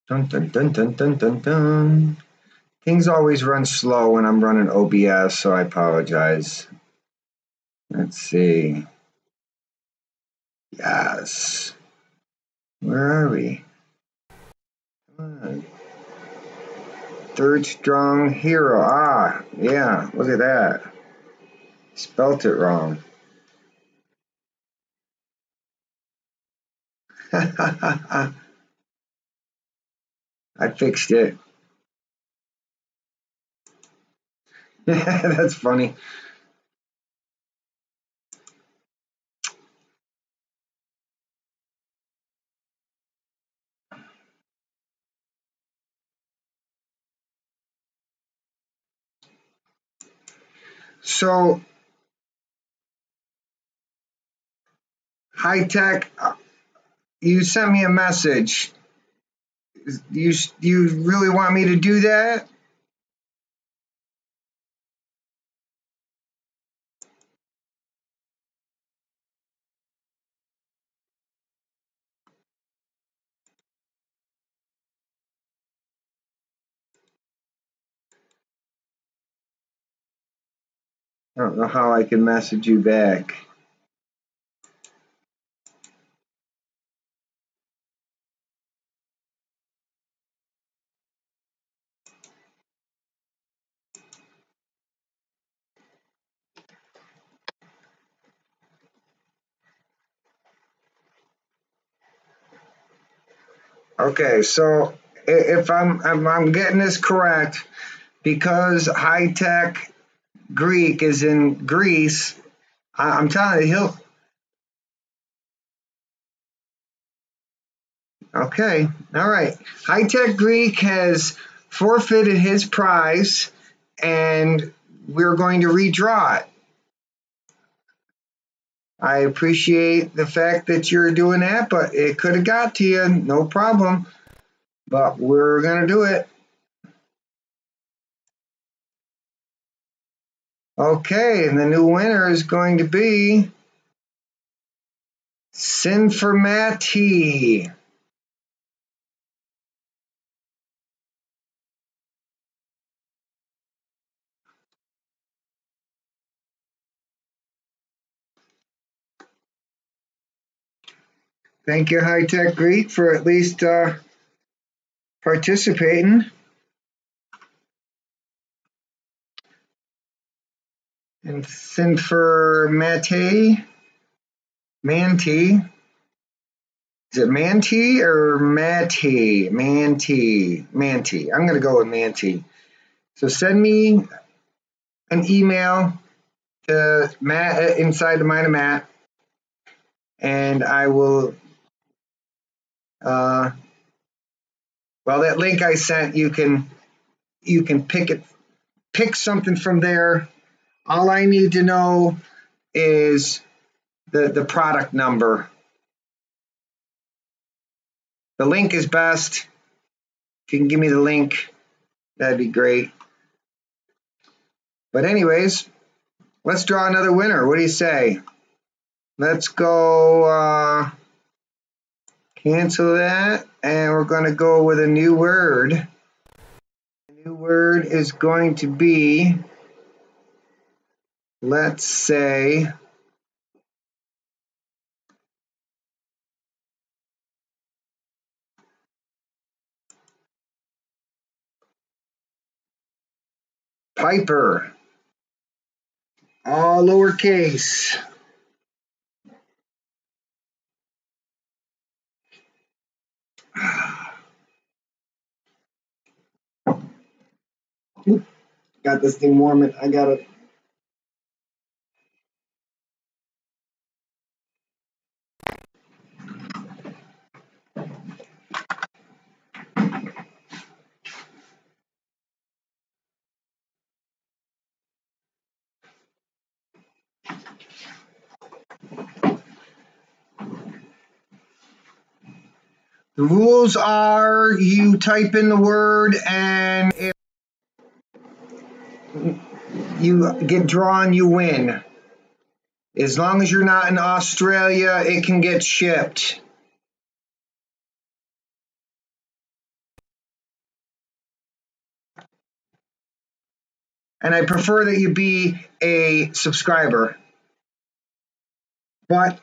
Dun dun dun dun dun dun dun. Things always run slow when I'm running OBS, so I apologize. Let's see. Yes. Where are we? Come on. Third strong hero. Ah, yeah, look at that. Spelt it wrong. I fixed it. That's funny. So, high tech, you sent me a message. You really want me to do that? I don't know how I can message you back. Okay, so if I'm getting this correct, because high tech Greek is in Greece, I'm telling you, he'll. Okay, all right. High tech Greek has forfeited his prize, and we're going to redraw it. I appreciate the fact that you're doing that, but it could have got to you, no problem. But we're going to do it. Okay, and the new winner is going to be Sinformati. Thank you, High Tech Greek, for at least participating. And Sinformati, Manti. Is it Manti or Matty? Manti. Manti. I'm going to go with Manti. So send me an email to Matt inside the mind of Matt, and I will. Well, that link I sent, you can pick something from there. All I need to know is the product number. The link is best. If you can give me the link, that'd be great. But anyways, let's draw another winner. What do you say? Let's go cancel that, and we're going to go with a new word. The new word is going to be, let's say, Piper, all lowercase. Oop, got this thing warming. I got it. The rules are you type in the word, and if you get drawn, you win. As long as you're not in Australia, it can get shipped. And I prefer that you be a subscriber, but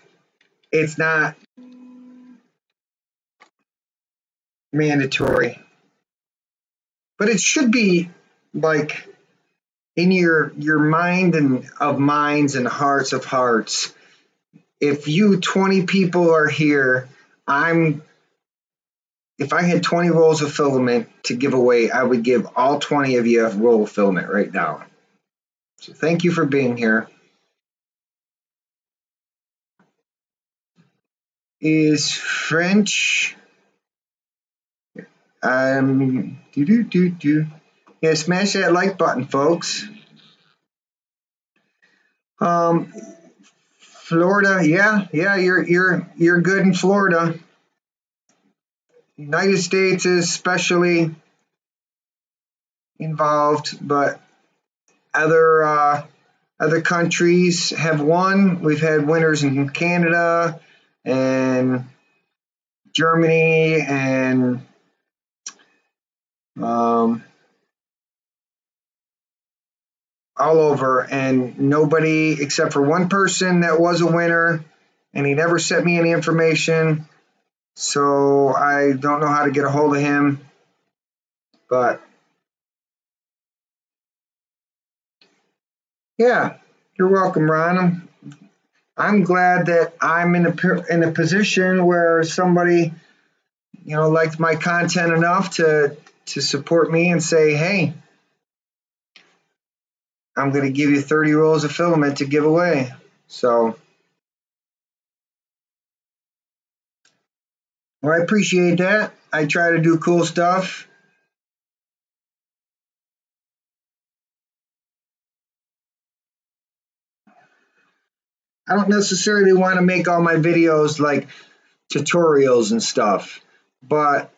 it's not mandatory. But it should be like in your mind and of minds and hearts of hearts. If you 20 people are here, if I had 20 rolls of filament to give away, I would give all 20 of you a roll of filament right now. So thank you for being here. Is French. Yeah, smash that like button, folks. Florida, yeah, you're good in Florida. United States is especially involved, but other countries have won. We've had winners in Canada and Germany and all over, and nobody except for one person that was a winner, and he never sent me any information, so I don't know how to get a hold of him. But yeah, you're welcome, Ron. I'm glad that I'm in a position where somebody, liked my content enough to support me and say, hey, I'm going to give you 30 rolls of filament to give away. So, well, I appreciate that. I try to do cool stuff. I don't necessarily want to make all my videos like tutorials and stuff, but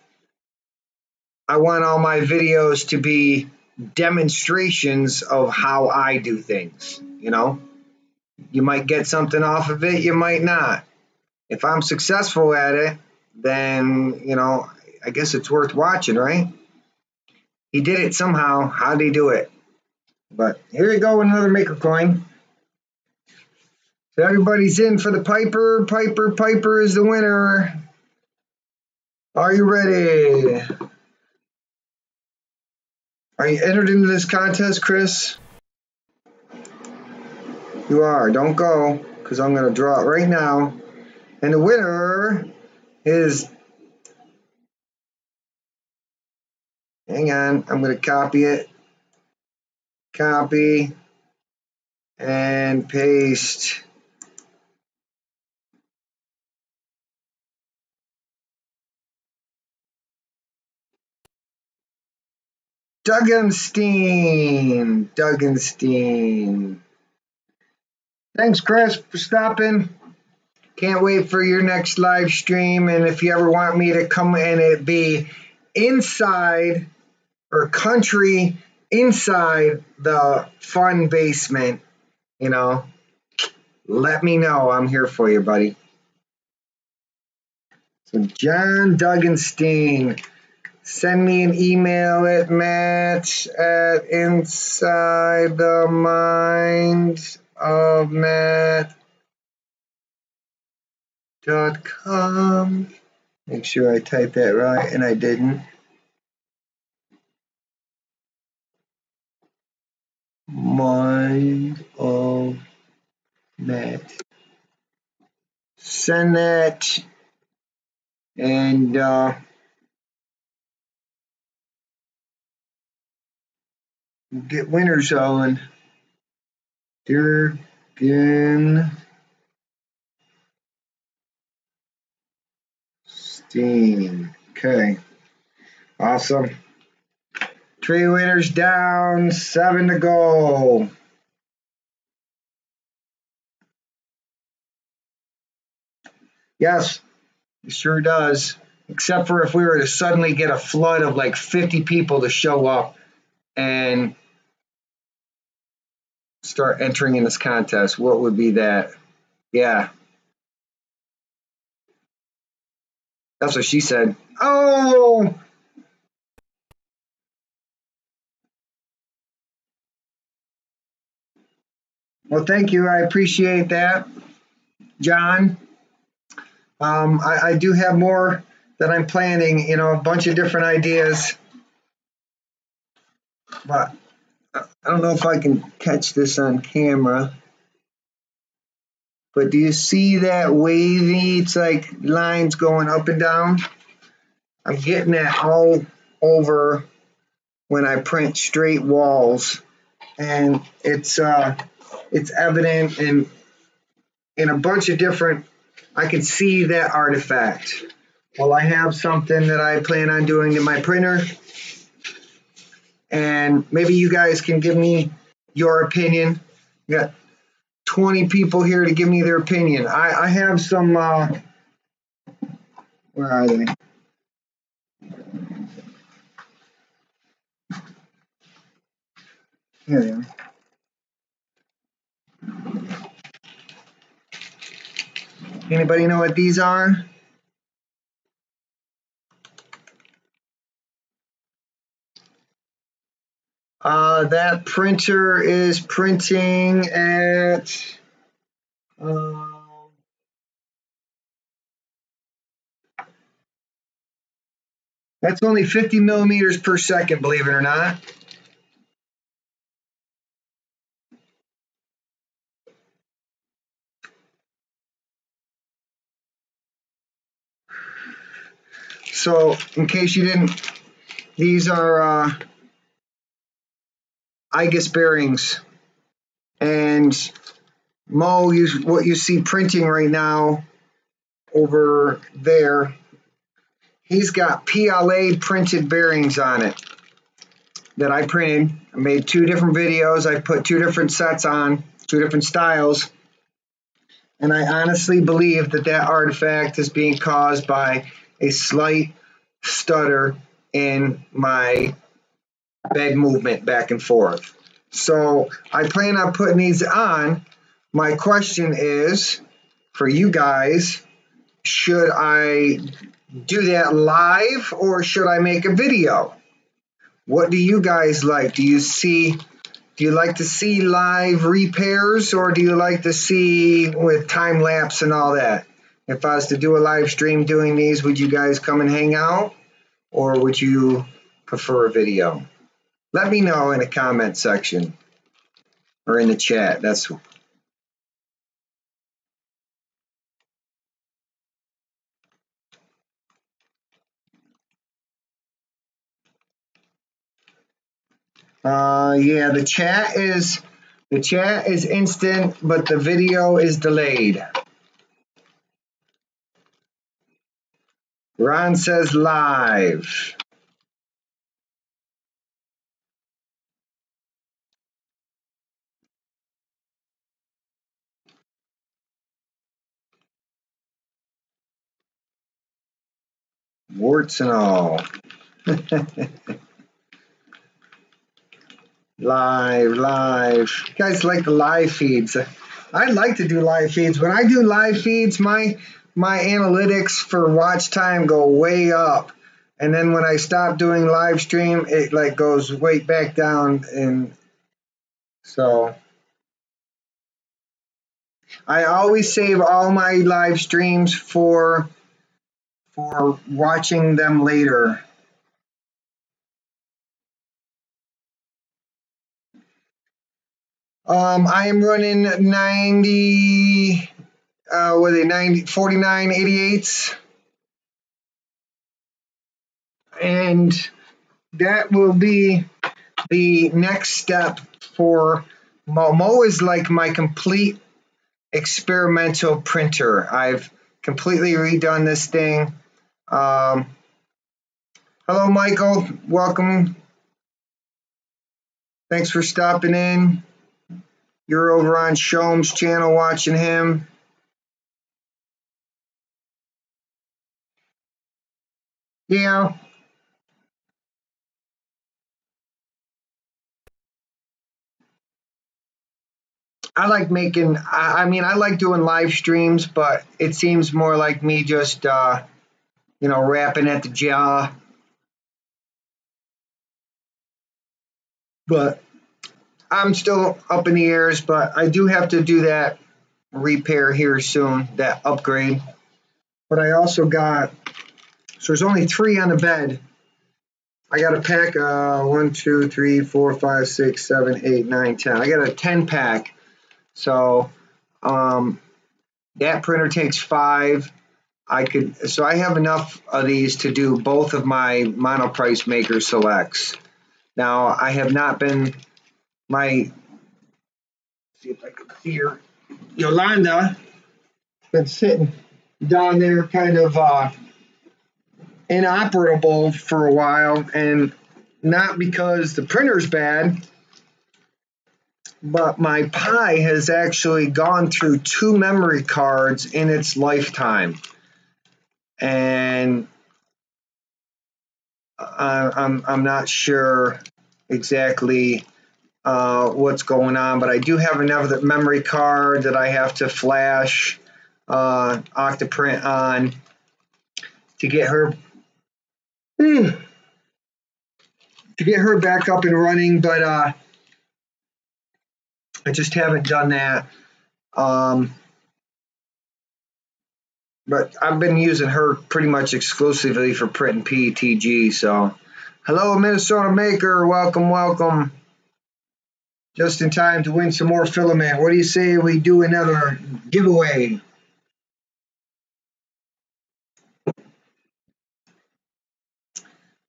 I want all my videos to be demonstrations of how I do things. You might get something off of it, you might not. If I'm successful at it, then, I guess it's worth watching, right? He did it somehow. How did he do it? But here you go, another maker coin. So everybody's in for the Piper. Piper is the winner. Are you ready? Are you entered into this contest, Chris? You are. Don't go, because I'm going to draw it right now. And the winner is... Hang on. I'm going to copy it. Copy. And paste. Dugganstein. Thanks, Chris, for stopping. Can't wait for your next live stream. And if you ever want me to come and it be inside or country inside the fun basement, let me know. I'm here for you, buddy. So John Dugganstein. Send me an email at match@insidethemindsofmatt.com. Make sure I type that right, and I didn't. Mind of Matt. Send that and get winners on. Durgan Steen. Okay. Awesome. 3 winners down, 7 to go. Yes, it sure does. Except for if we were to suddenly get a flood of like 50 people to show up and start entering in this contest. What would be that? Yeah. That's what she said. Oh! Well, thank you. I appreciate that, John. I do have more that I'm planning, you know, a bunch of different ideas. But I don't know if I can catch this on camera. But do you see that wavy? It's like lines going up and down. I'm getting that all over when I print straight walls, and it's evident in a bunch of different. I can see that artifact. Well, I have something that I plan on doing in my printer, and maybe you guys can give me your opinion. We got 20 people here to give me their opinion. I have some. Where are they? Here they are. Anybody know what these are? That printer is printing at that's only 50 millimeters per second, believe it or not. So, in case you didn't, these are IGUS bearings, and Mo, what you see printing right now over there, he's got PLA printed bearings on it that I printed. I made 2 different videos. I put 2 different sets on, 2 different styles, and I honestly believe that that artifact is being caused by a slight stutter in my bed movement back and forth. So I plan on putting these on. My question is for you guys, should I do that live or should I make a video? What do you guys like? Do you like to see live repairs, or do you like to see with time lapse and all that? If I was to do a live stream doing these, would you guys come and hang out, or would you prefer a video? Let me know in the comment section or in the chat. Yeah, the chat is instant, but the video is delayed. Ron says live. Warts and all. Live. You guys like the live feeds? I like to do live feeds. When I do live feeds, my analytics for watch time go way up, and then when I stop doing live stream, it like goes way back down. And so I always save all my live streams for watching them later. I am running 90, 4988s. And that will be the next step for Mo. Mo is like my complete experimental printer. I've completely redone this thing. Hello, Michael. Welcome. Thanks for stopping in. You're over on Shom's channel watching him. Yeah. I like making, I mean, I like doing live streams, but it seems more like me just, rapping at the jaw. But I'm still up in the airs, but I do have to do that repair here soon, that upgrade. But I also got, so there's only 3 on the bed. I got a pack, 1, 2, 3, 4, 5, 6, 7, 8, 9, 10. I got a 10 pack. So that printer takes 5. So I have enough of these to do both of my monoprice maker selects. Now I have not been, see if I can see her, Yolanda, been sitting down there kind of inoperable for a while, and not because the printer's bad, but my Pi has actually gone through 2 memory cards in its lifetime. And I'm not sure exactly what's going on, but I do have another memory card that I have to flash Octoprint on to get her back up and running, but I just haven't done that. But I've been using her pretty much exclusively for printing PETG. So, hello, Minnesota Maker. Welcome, welcome. Just in time to win some more filament. What do you say we do another giveaway?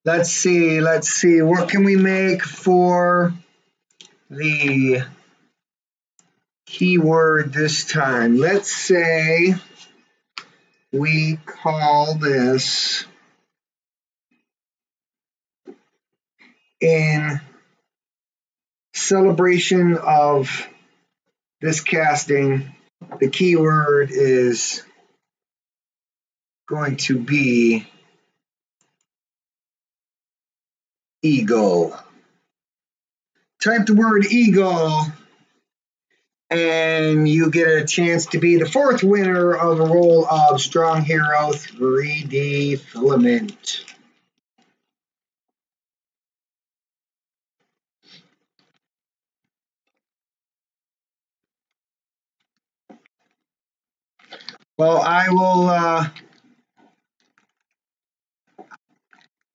Let's see. What can we make for the keyword this time? Let's say we call this in celebration of this casting. The keyword is going to be ego. Type the word ego and you get a chance to be the 4th winner of a roll of StrongHero3D Filament. Well, I will, I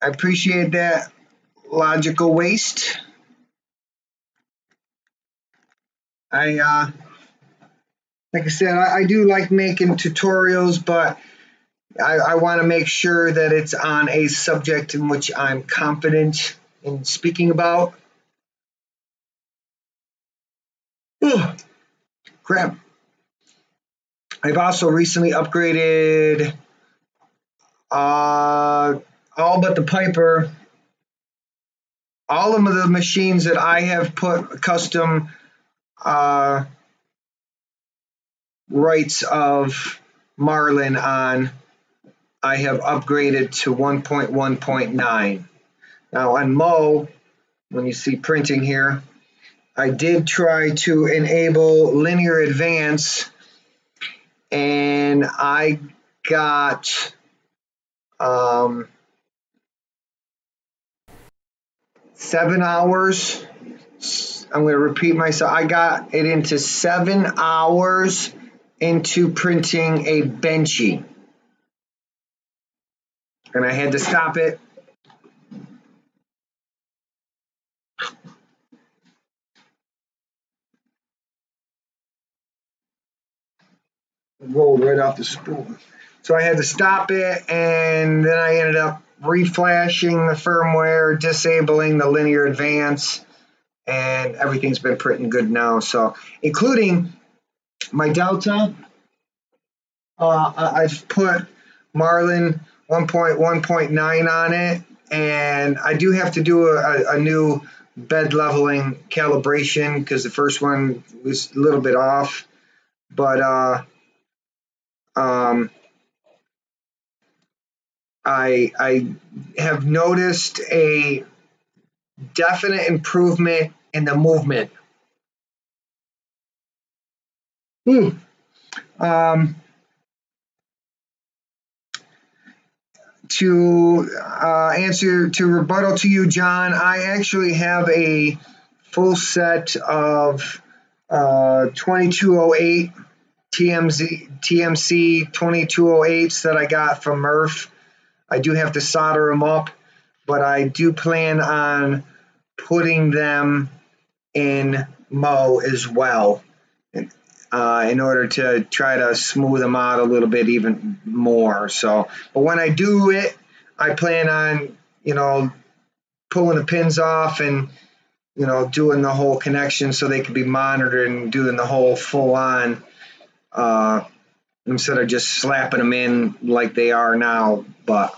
appreciate that logical waste. Like I said, I do like making tutorials, but I want to make sure that it's on a subject in which I'm confident in speaking about. Ugh, crap. I've also recently upgraded all but the Piper. All of the machines that I have put custom rights of Marlin on, I have upgraded to 1.1.9. Now on Mo, when you see printing here, I did try to enable linear advance, and I got 7 hours. I'm going to repeat myself. I got it into 7 hours into printing a Benchy, and I had to stop it. rolled right off the spool. So I had to stop it, and then I ended up reflashing the firmware, disabling the linear advance, and everything's been printing good now. So, including my Delta, I've put Marlin 1.1.9 on it, and I do have to do a new bed leveling calibration because the first one was a little bit off. But I have noticed a definite improvement in the movement. To answer to rebuttal to you, John, I actually have a full set of 2208 TMC 2208s that I got from Murph. I do have to solder them up, but I do plan on putting them in Mo as well, in order to try to smooth them out a little bit even more. So, but when I do it, I plan on, pulling the pins off and, doing the whole connection so they can be monitored and doing the whole full on, instead of just slapping them in like they are now. But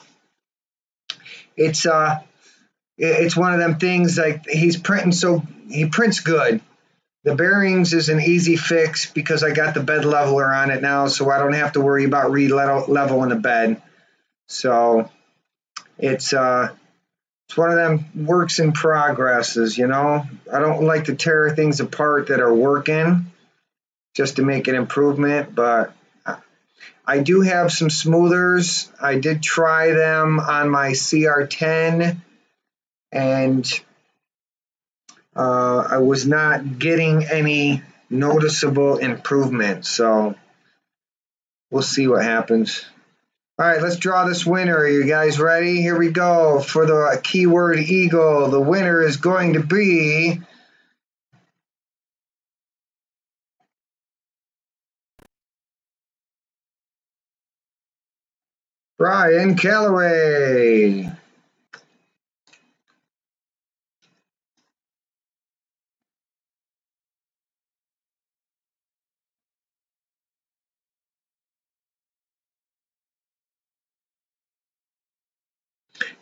it's one of them things, like he prints good. The bearings is an easy fix because I got the bed leveler on it now, so I don't have to worry about re-leveling the bed. So it's one of them works in progresses, I don't like to tear things apart that are working just to make an improvement, but I do have some smoothers. I did try them on my CR10, and I was not getting any noticeable improvement, so we'll see what happens. All right, let's draw this winner. Are you guys ready? Here we go. For the keyword Eagle, the winner is going to be Brian Calloway.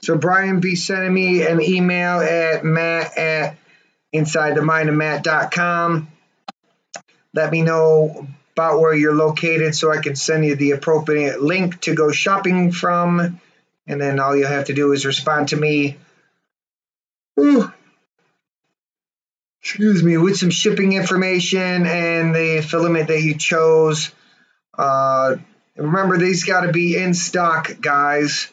So Brian, be sending me an email at matt@insidethemindofmatt.com. Let me know about where you're located so I can send you the appropriate link to go shopping from. And then all you have to do is respond to me, excuse me, with some shipping information and the filament that you chose. Remember, these got to be in stock, guys.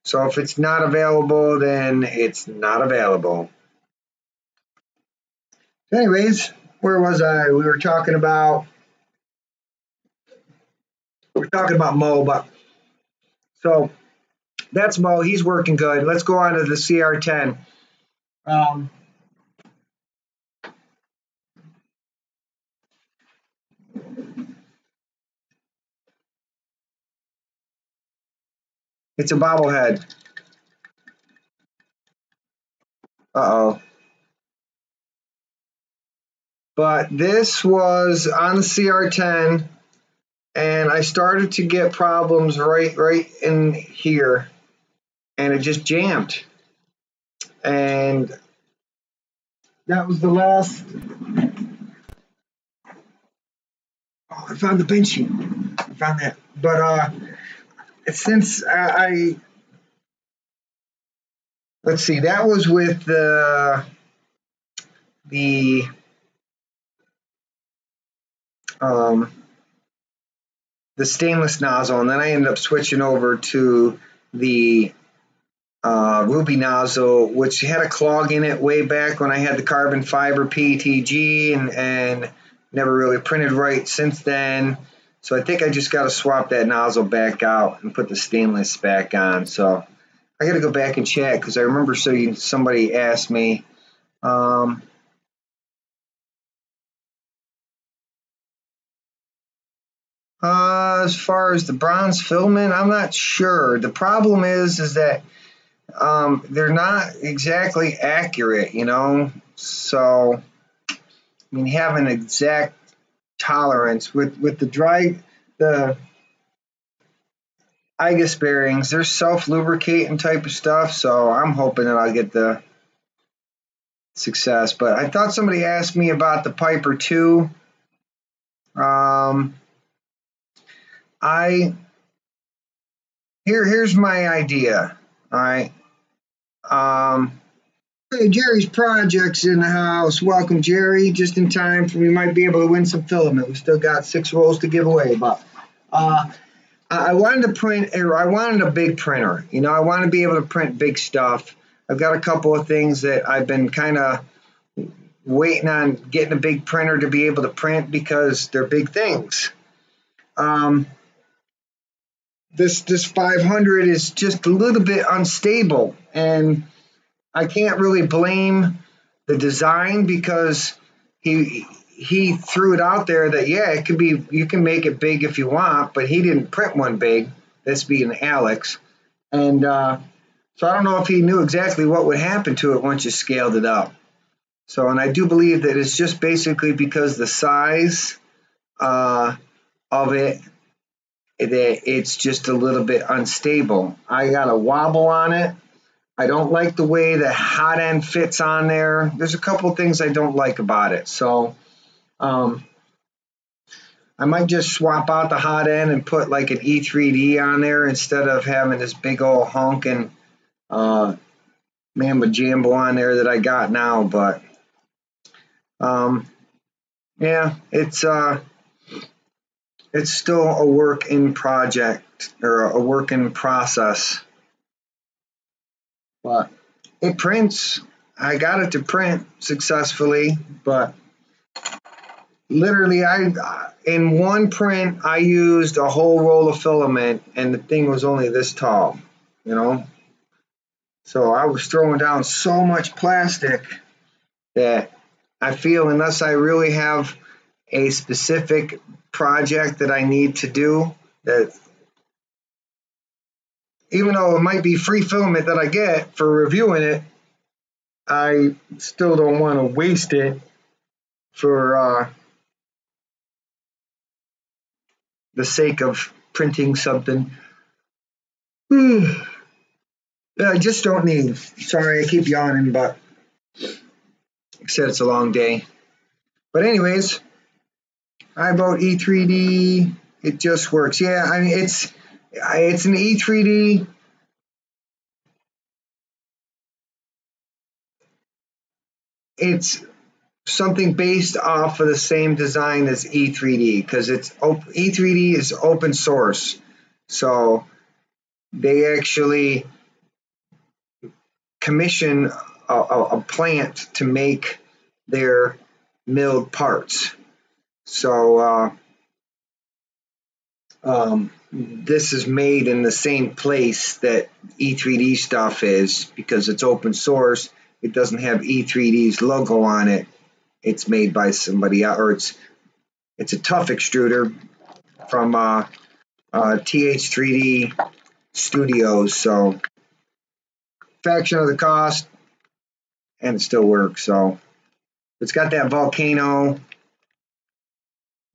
So if it's not available, then it's not available. Anyways, where was I? We were talking about Mo, but so that's Mo. He's working good. Let's go on to the CR10. It's a bobblehead. Uh-oh. But this was on the CR10, and I started to get problems right in here, and it just jammed. And that was the last. Oh, I found the benchy. I found that. But since let's see, that was with the stainless nozzle, and then I ended up switching over to the ruby nozzle, which had a clog in it way back when I had the carbon fiber PETG, and never really printed right since then. So I think I just got to swap that nozzle back out and put the stainless back on. So I got to go back and check because I remember somebody asked me. As far as the bronze filament, I'm not sure. The problem is that they're not exactly accurate, you know. So, I mean, have an exact tolerance with the IGUS bearings. They're self-lubricating type of stuff. So I'm hoping that I'll get the success. But I thought somebody asked me about the Piper 2. Here's my idea. All right. Hey, Jerry's Projects in the house. Welcome, Jerry. Just in time for we might be able to win some filament. We still got 6 rolls to give away, but I wanted to print. I wanted a big printer. You know, I want to be able to print big stuff. I've got a couple of things that I've been kind of waiting on getting a big printer to be able to print because they're big things. This 500 is just a little bit unstable, and I can't really blame the design because he threw it out there that yeah, it could be, you can make it big if you want, but he didn't print one big. This being Alex, and so I don't know if he knew exactly what would happen to it once you scaled it up. So, and I do believe that it's just basically because the size of it, that it's just a little bit unstable. I got a wobble on it. I don't like the way the hot end fits on there. There's a couple things I don't like about it. So I might just swap out the hot end and put like an E3D on there instead of having this big old honking mambo jambo on there that I got now. But yeah, it's still a work in project or a work in process. But it prints. I got it to print successfully, but literally in one print I used a whole roll of filament and the thing was only this tall, you know. So I was throwing down so much plastic that I feel unless I really have a specific project that I need to do, that even though it might be free filament that I get for reviewing it, I still don't want to waste it for the sake of printing something. I just don't need. Sorry, I keep yawning, but like I said, it's a long day. But anyways, I bought E3D. It just works. Yeah, I mean it's an E3D. It's something based off of the same design as E3D because it's E3D is open source, so they actually commission a plant to make their milled parts. So this is made in the same place that E3D stuff is because it's open source. It doesn't have E3D's logo on it. It's made by somebody else, or it's a tough extruder from TH3D Studios. So fraction of the cost, and it still works. So it's got that volcano.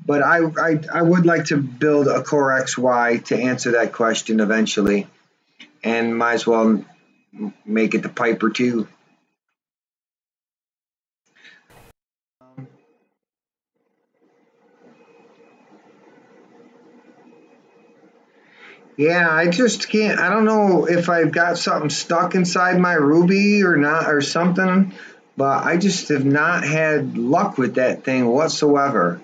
But I would like to build a Core XY to answer that question eventually, and might as well make it the Piper 2. Yeah, I just can't. I don't know if I've got something stuck inside my Ruby or not or something, but I just have not had luck with that thing whatsoever.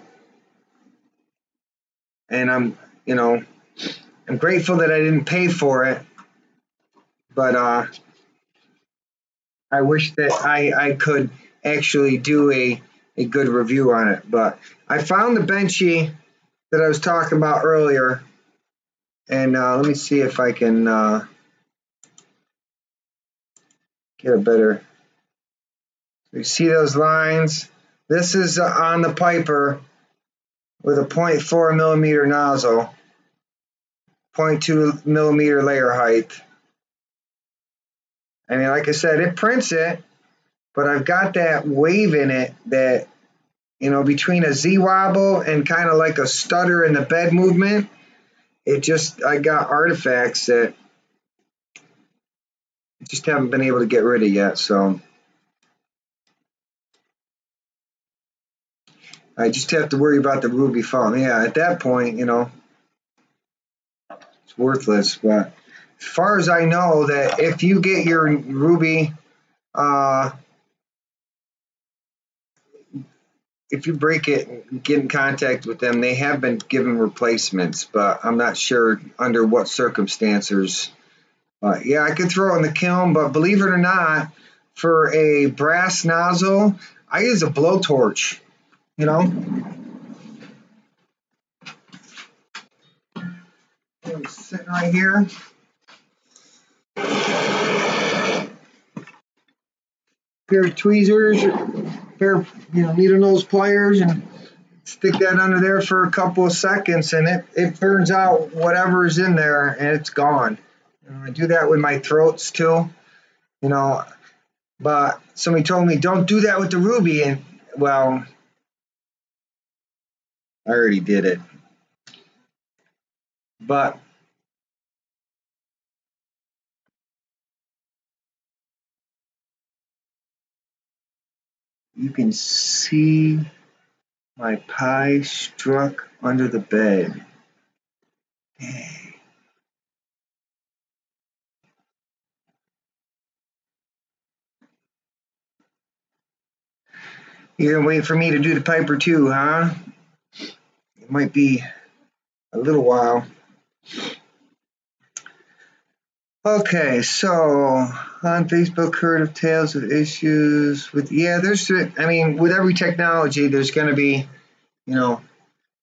And I'm grateful that I didn't pay for it, but I wish that I could actually do a good review on it. But I found the Benchy that I was talking about earlier, and let me see if I can get a better. You see those lines? This is on the Piper, with a 0.4 millimeter nozzle, 0.2 millimeter layer height. I mean, like I said, it prints it, but I've got that wave in it that, you know, between a Z-wobble and kind of like a stutter in the bed movement, I got artifacts that I just haven't been able to get rid of yet, so I just have to worry about the ruby falling. Yeah, at that point, you know, it's worthless. But as far as I know, that if you get your ruby, if you break it and get in contact with them, they have been given replacements, but I'm not sure under what circumstances. Yeah, I could throw it in the kiln, but believe it or not, for a brass nozzle, I use a blowtorch, you know? It's sitting right here. Pair of tweezers, pair of, you know, needle nose pliers, and stick that under there for a couple of seconds, and it burns out whatever's in there, and it's gone. You know, I do that with my throats too, you know. But somebody told me don't do that with the ruby, and well, I already did it. But you can see my pie struck under the bed. Dang. You're gonna wait for me to do the Piper too, huh? It might be a little while. Okay, so on Facebook, heard of tales of issues with, yeah, I mean, with every technology, there's going to be, you know,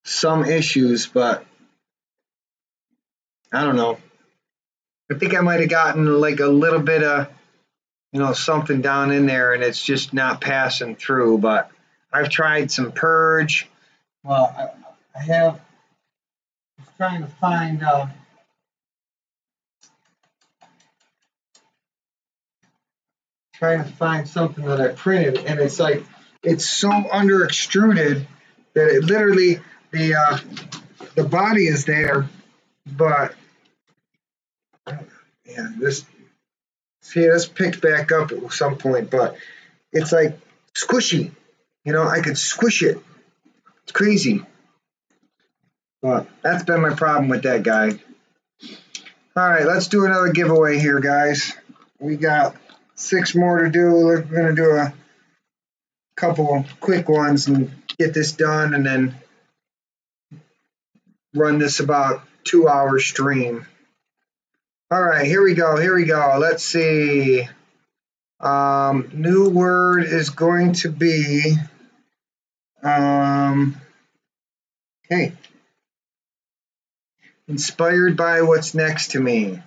some issues, but I don't know. I think I might have gotten like a little bit of, you know, something down in there and it's just not passing through, but I've tried some purge. Well, I was trying to find, something that I printed, and it's like it's so under extruded that it literally the body is there, but yeah, this picked back up at some point, but it's like squishy. You know, I could squish it. It's crazy. But that's been my problem with that guy. All right, let's do another giveaway here, guys. We got 6 more to do. We're gonna do a couple quick ones and get this done, and then run this about 2-hour stream. All right, here we go. Let's see. New word is going to be, hey, inspired by what's next to me.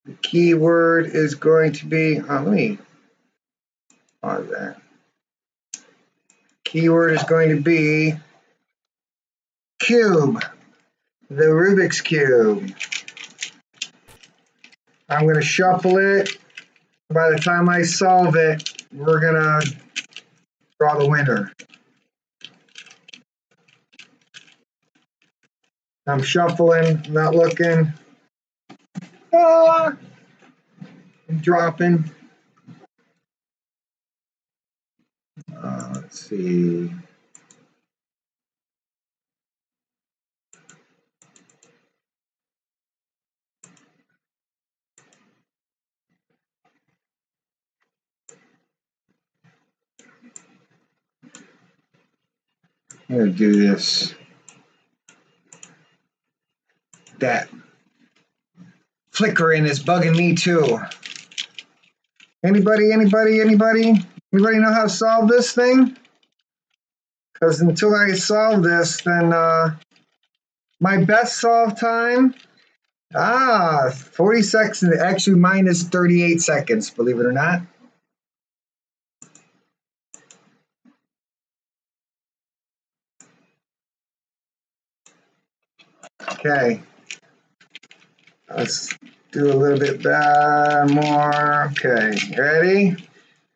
The keyword is going to be, let me pause that. Keyword is going to be cube, the Rubik's Cube. I'm going to shuffle it. By the time I solve it, we're going to draw the winner. I'm shuffling, not looking. I'm dropping. Let's see. I'm going to do this. That flickering is bugging me too. Anybody know how to solve this thing? Because until I solve this, then my best solve time 40 seconds, actually minus 38 seconds, believe it or not. Okay. Let's do a little bit more. Okay, ready?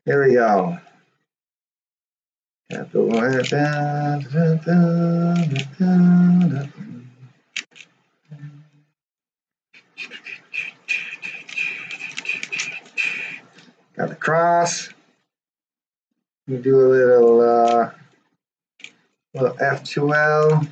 Here we go. Got the cross. You do a little F2L.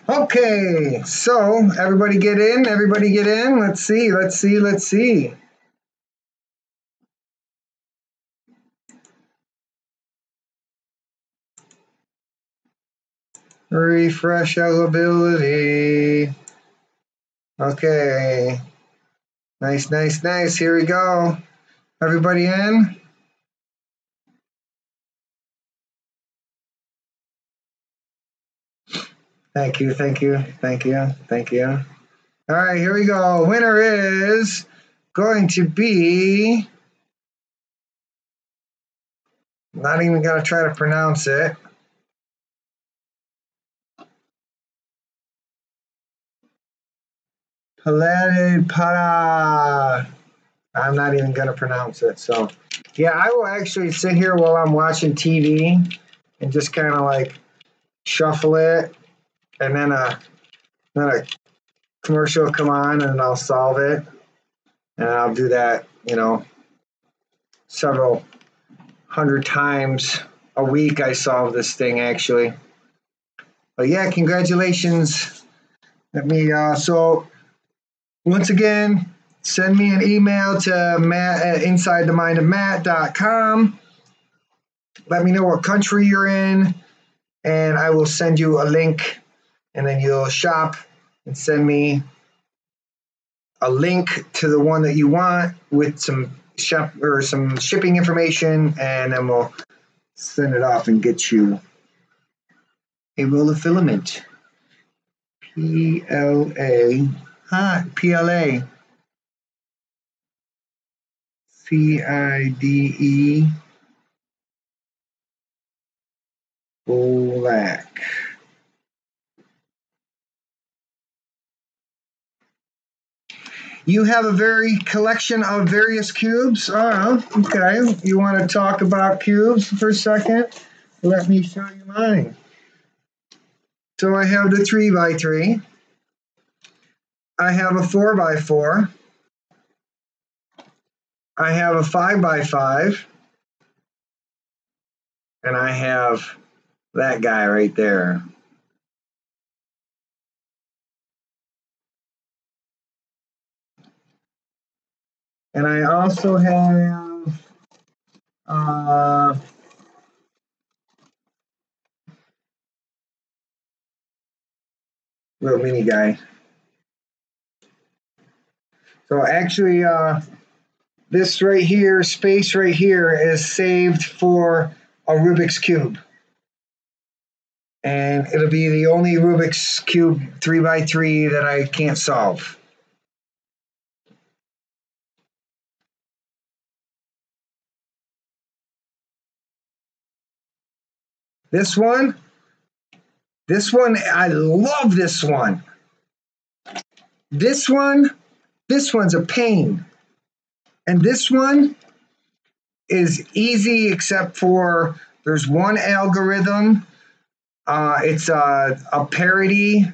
Okay, so everybody get in, everybody get in. Let's see, let's see, let's see. Refresh eligibility. Okay. Nice, nice, nice. Here we go. Everybody in? Thank you, thank you, thank you, thank you. All right, here we go. Winner is going to be, not even going to try to pronounce it. Paladin Para. I'm not even going to pronounce it. So, yeah, I will actually sit here while I'm watching TV and just kind of like shuffle it, and then a commercial will come on and I'll solve it. And I'll do that, several hundred times a week. I solve this thing actually. But yeah, congratulations. Let me, so once again, send me an email to Matt at insidethemindofmatt.com. Let me know what country you're in, and I will send you a link, and then you'll shop and send me a link to the one that you want with some shipping information, and then we'll send it off and get you a roll of filament. PLA. CIDE black. You have a very collection of various cubes. Okay. You want to talk about cubes for a second? Let me show you mine. So I have the 3x3. I have a 4x4. I have a 5x5. And I have that guy right there. And I also have little mini guy. So actually, this right here, space right here, is saved for a Rubik's Cube. And it'll be the only Rubik's Cube 3x3 that I can't solve. This one, I love this one. This one's a pain. And this one is easy except for there's one algorithm. It's a parity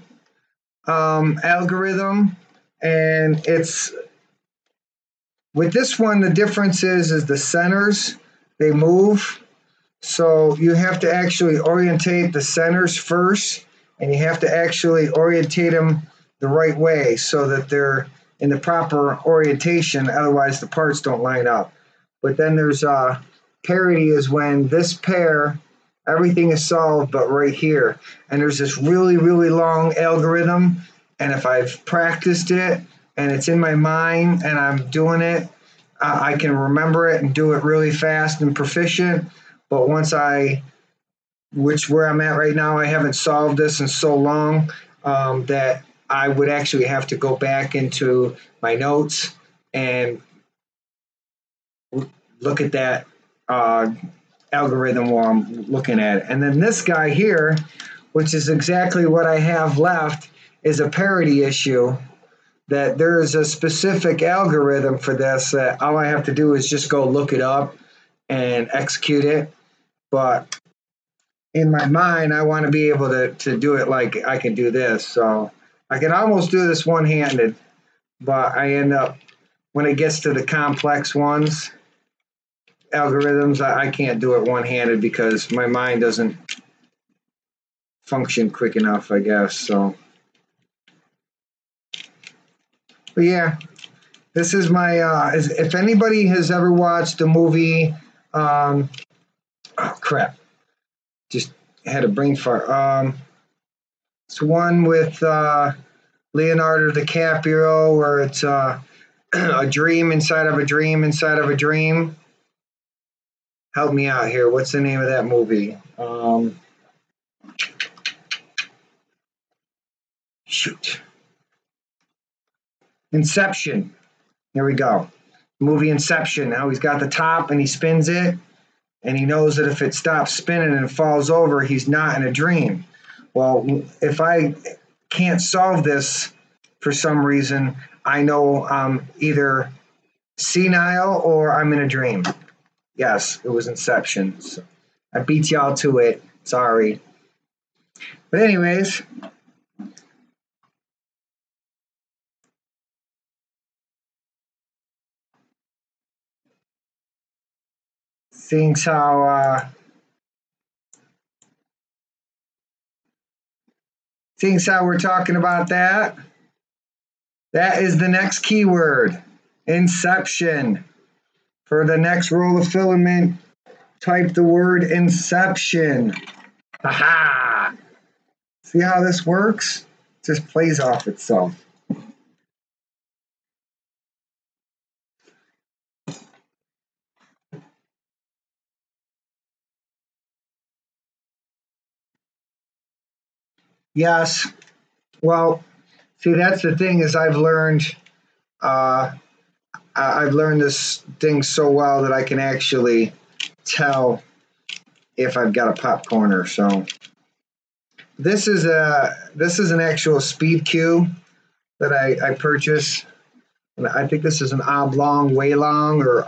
algorithm, and it's With this one, the difference is the centers, they move. So you have to actually orientate the centers first, and you have to actually orientate them the right way so that they're in the proper orientation, otherwise the parts don't line up. But then there's parity is when this pair, everything is solved but right here. And there's this really, really long algorithm, and if I've practiced it and it's in my mind and I'm doing it, I can remember it and do it really fast and proficient. But once where I'm at right now, I haven't solved this in so long that I would actually have to go back into my notes and look at that algorithm while I'm looking at it. And then this guy here, which is exactly what I have left, is a parity issue. That there is a specific algorithm for this that all I have to do is just go look it up and execute it. But in my mind, I want to be able to do it like I can do this. So I can almost do this one-handed, but I end up, when it gets to the complex ones, algorithms, I can't do it one-handed because my mind doesn't function quick enough, I guess. So, but yeah, this is my, if anybody has ever watched the movie, oh crap, just had a brain fart. It's one with Leonardo DiCaprio where it's a dream inside of a dream inside of a dream. Help me out here. What's the name of that movie? Shoot. Inception. Here we go. Movie Inception. Now he's got the top and he spins it, and he knows that if it stops spinning and falls over, he's not in a dream. Well, if I can't solve this for some reason, I know I'm either senile or I'm in a dream. Yes, it was Inception. So I beat y'all to it. Sorry. But anyways, seeing how we're talking about that, that is the next keyword, Inception. For the next roll of filament, type the word Inception. Aha! See how this works? It just plays off itself. Yes. Well, see, that's the thing is I've learned this thing so well that I can actually tell if I've got a pop corner. So this is an actual speed cube that I purchased. I think this is an oblong waylong or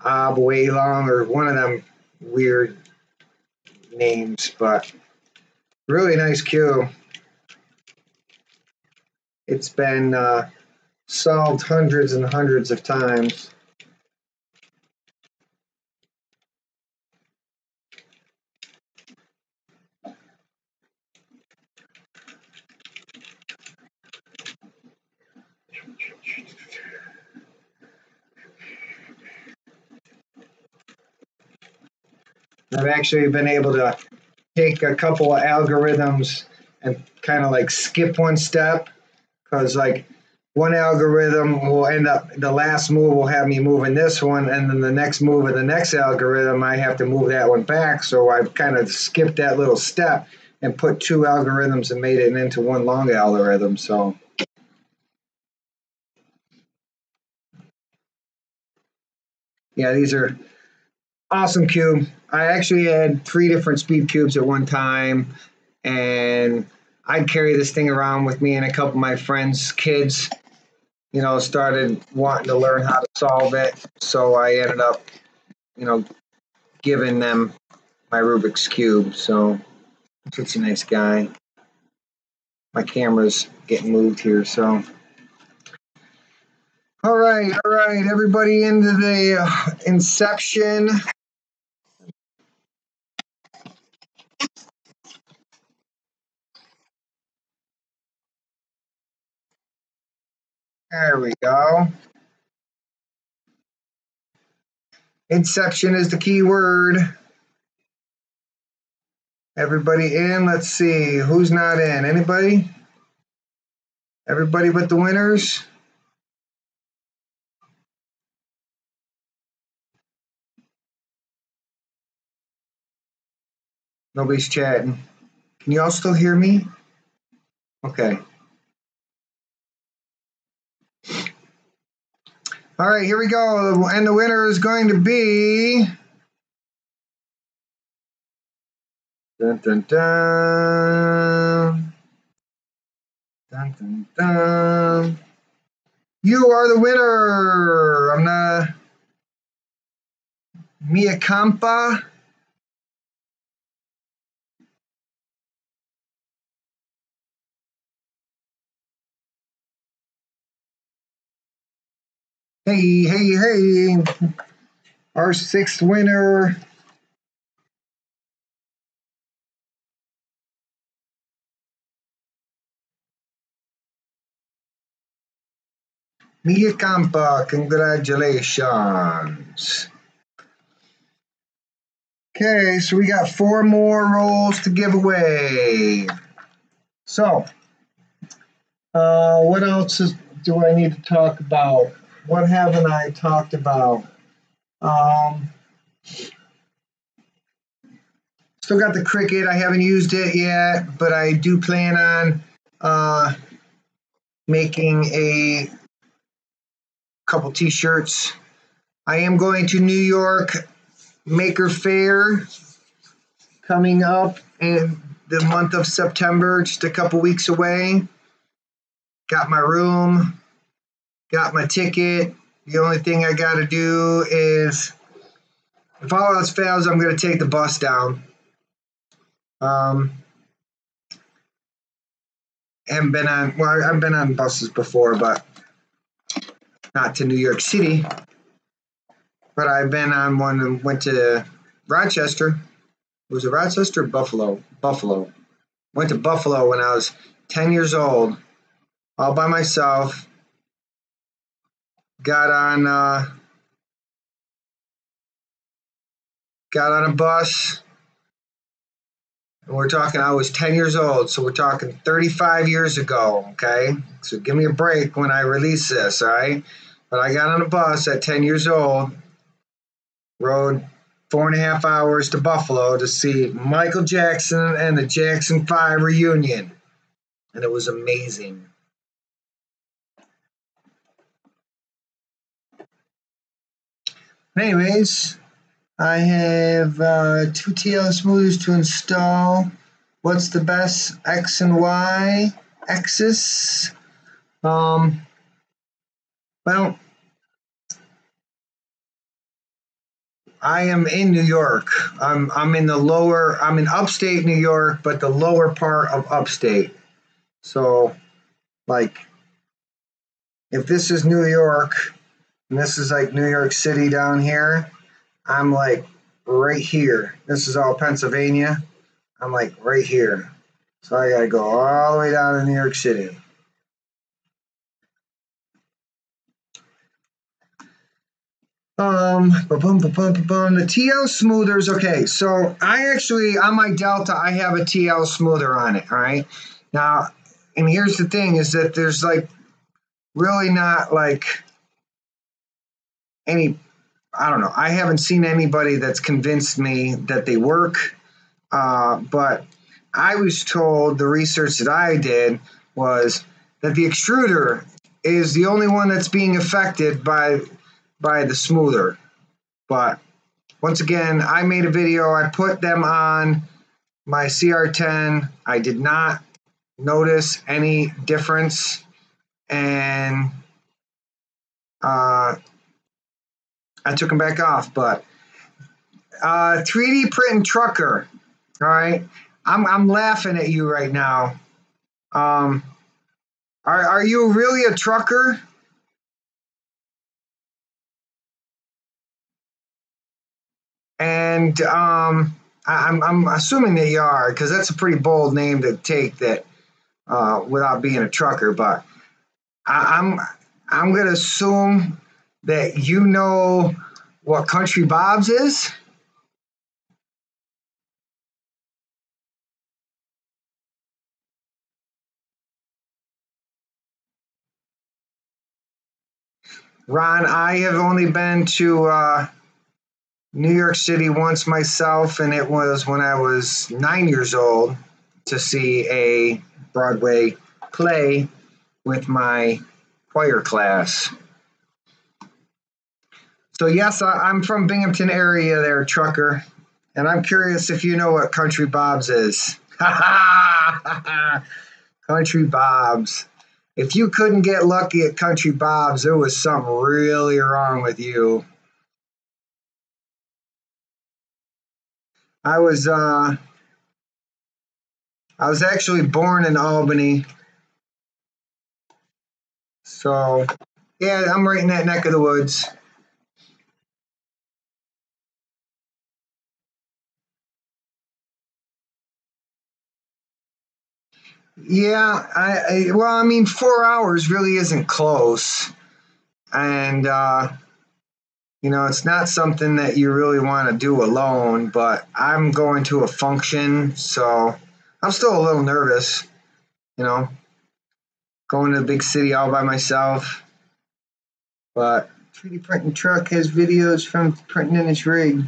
ob waylong or one of them weird names, but really nice cube. It's been solved hundreds and hundreds of times. I've actually been able to take a couple of algorithms and kind of like skip one step, because like one algorithm will end up, the last move will have me moving this one, and then the next move of the next algorithm I have to move that one back. So I've kind of skipped that little step and put two algorithms and made it into one long algorithm. So yeah, these are awesome cube. I actually had 3 different speed cubes at one time, and I'd carry this thing around with me, and a couple of my friends' kids, started wanting to learn how to solve it. So I ended up, giving them my Rubik's Cube. So such a nice guy. My camera's getting moved here, so. All right, everybody into the inception. There we go. Inception is the key word. Everybody in. Let's see who's not in. Anybody? Everybody but the winners. Nobody's chatting. Can you all still hear me? Okay. All right, here we go. And the winner is going to be. Dun, dun, dun. Dun, dun, dun. You are the winner. I'm not. Mia Campa. Hey. Our sixth winner. Mia Campa, congratulations. Okay, so we got 4 more rolls to give away. So, what else do I need to talk about? What haven't I talked about? Still got the Cricut. I haven't used it yet, but I do plan on making a couple t-shirts. I am going to New York Maker Faire coming up in the month of September, just a couple weeks away. Got my room, got my ticket. The only thing I got to do is, if all else fails, I'm going to take the bus down. I've been on buses before, but not to New York City. But I've been on one and went to Rochester. Was it Rochester or Buffalo? Buffalo. Went to Buffalo when I was 10 years old, all by myself. Got on a bus. And we're talking, I was 10 years old, so we're talking 35 years ago, okay? So give me a break when I release this, all right? But I got on a bus at 10 years old, rode 4.5 hours to Buffalo to see Michael Jackson and the Jackson 5 reunion. And it was amazing. Anyways, I have 2 TL smoothers to install. What's the best X and Y axis? Well, I am in New York. I'm in upstate New York, but the lower part of upstate. So, like, if this is New York and this is like New York City down here, I'm like right here. This is all Pennsylvania. I'm like right here. So I gotta go all the way down to New York City. The TL smoothers. Okay, so I actually on my Delta I have a TL smoother on it. All right, now, and here's the thing: is that there's like really not like any. I don't know. I haven't seen anybody that's convinced me that they work. But I was told, the research that I did was that the extruder is the only one that's being affected by the smoother. But once again, I made a video. I put them on my CR10. I did not notice any difference, and I took them back off. But 3D print and trucker. All right, I'm laughing at you right now. Are you really a trucker? And I'm assuming that you are, because that's a pretty bold name to take that without being a trucker. But I, I'm I'm gonna assume that you know what Country Bob's is. Ron, I have only been to New York City once myself, and it was when I was 9 years old to see a Broadway play with my choir class. So yes, I'm from Binghamton area there, trucker, and I'm curious if you know what Country Bob's is. Country Bob's. If you couldn't get lucky at Country Bob's, there was something really wrong with you. I was uh, I was actually born in Albany, so yeah, I'm right in that neck of the woods. Yeah, well, I mean, 4 hours really isn't close, and it's not something that you really want to do alone. But I'm going to a function, so I'm still a little nervous. You know, going to the big city all by myself. But 3D printing truck has videos from printing in his rig.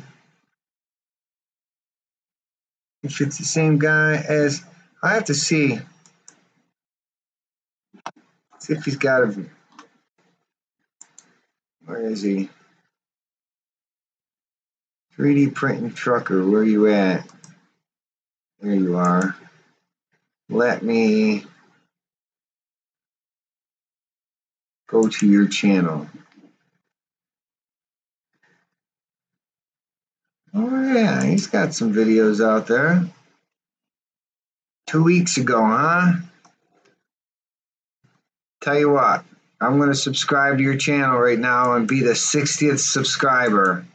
If it's the same guy as, I have to see if he's got a. Where is he? 3D printing trucker, where you at? There you are. Let me go to your channel. Oh yeah, he's got some videos out there. 2 weeks ago, huh? Tell you what, I'm going to subscribe to your channel right now and be the 60th subscriber.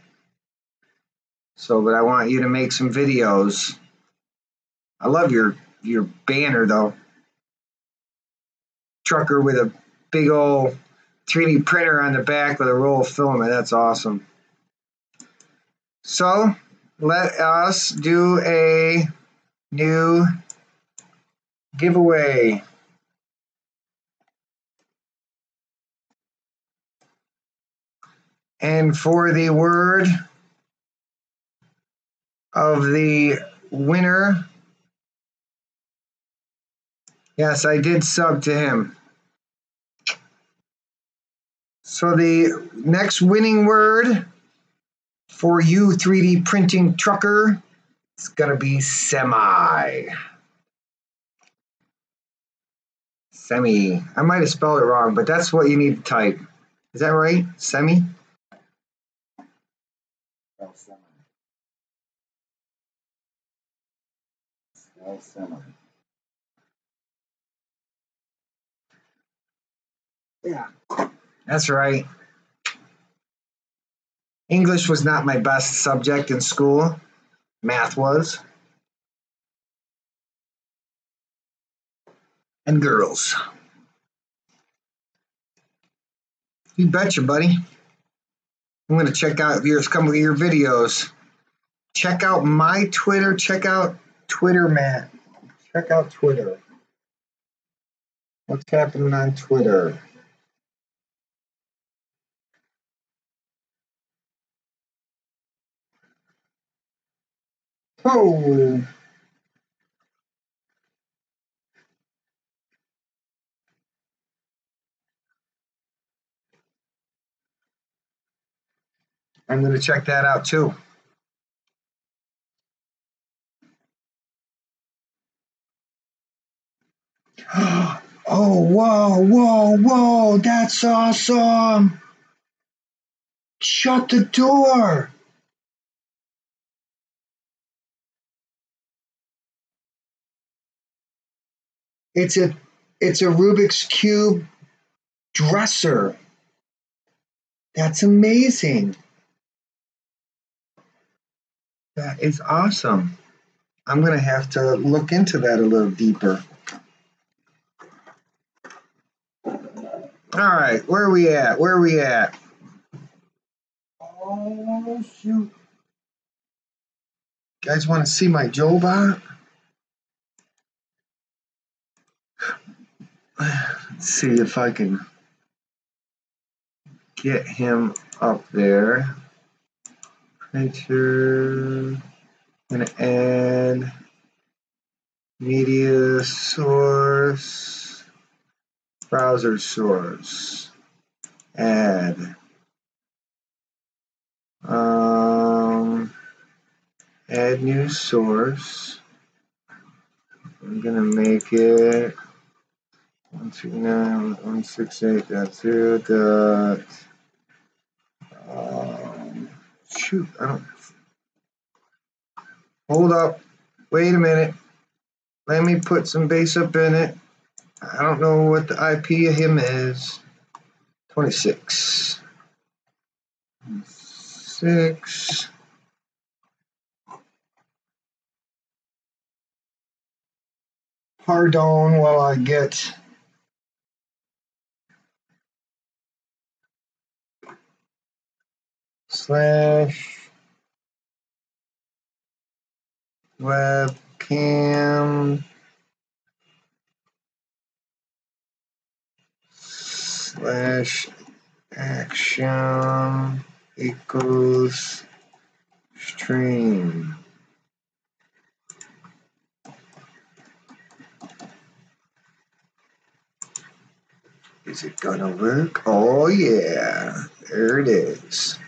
So, but I want you to make some videos. I love your banner though. Trucker with a big old 3D printer on the back with a roll of filament. That's awesome. So, let us do a new giveaway. And for the word of the winner, yes, I did sub to him. So the next winning word for you 3D printing trucker is going to be semi. Semi. I might have spelled it wrong, but that's what you need to type. Is that right? Semi? Spell semi. Spell semi. Yeah. That's right. English was not my best subject in school. Math was. And girls. You betcha, buddy. I'm going to check out some of your videos. Check out my Twitter. Check out Twitter, Matt. Check out Twitter. What's happening on Twitter? Oh, I'm going to check that out too. Oh, whoa, whoa, whoa, that's awesome. Shut the door. It's a Rubik's Cube dresser. That's amazing. That is awesome. I'm going to have to look into that a little deeper. All right, where are we at? Where are we at? Oh, shoot. You guys want to see my Joe-bot? Let's see if I can get him up there. Printer. I'm going to add media source, browser source, add. Add new source. I'm gonna make it 129.168.0. Shoot, I don't. Hold up. Wait a minute. Let me put some base up in it. I don't know what the IP of him is. 26. 6. Pardon while I get slash webcam slash action equals stream. Is it gonna work? Oh yeah, there it is.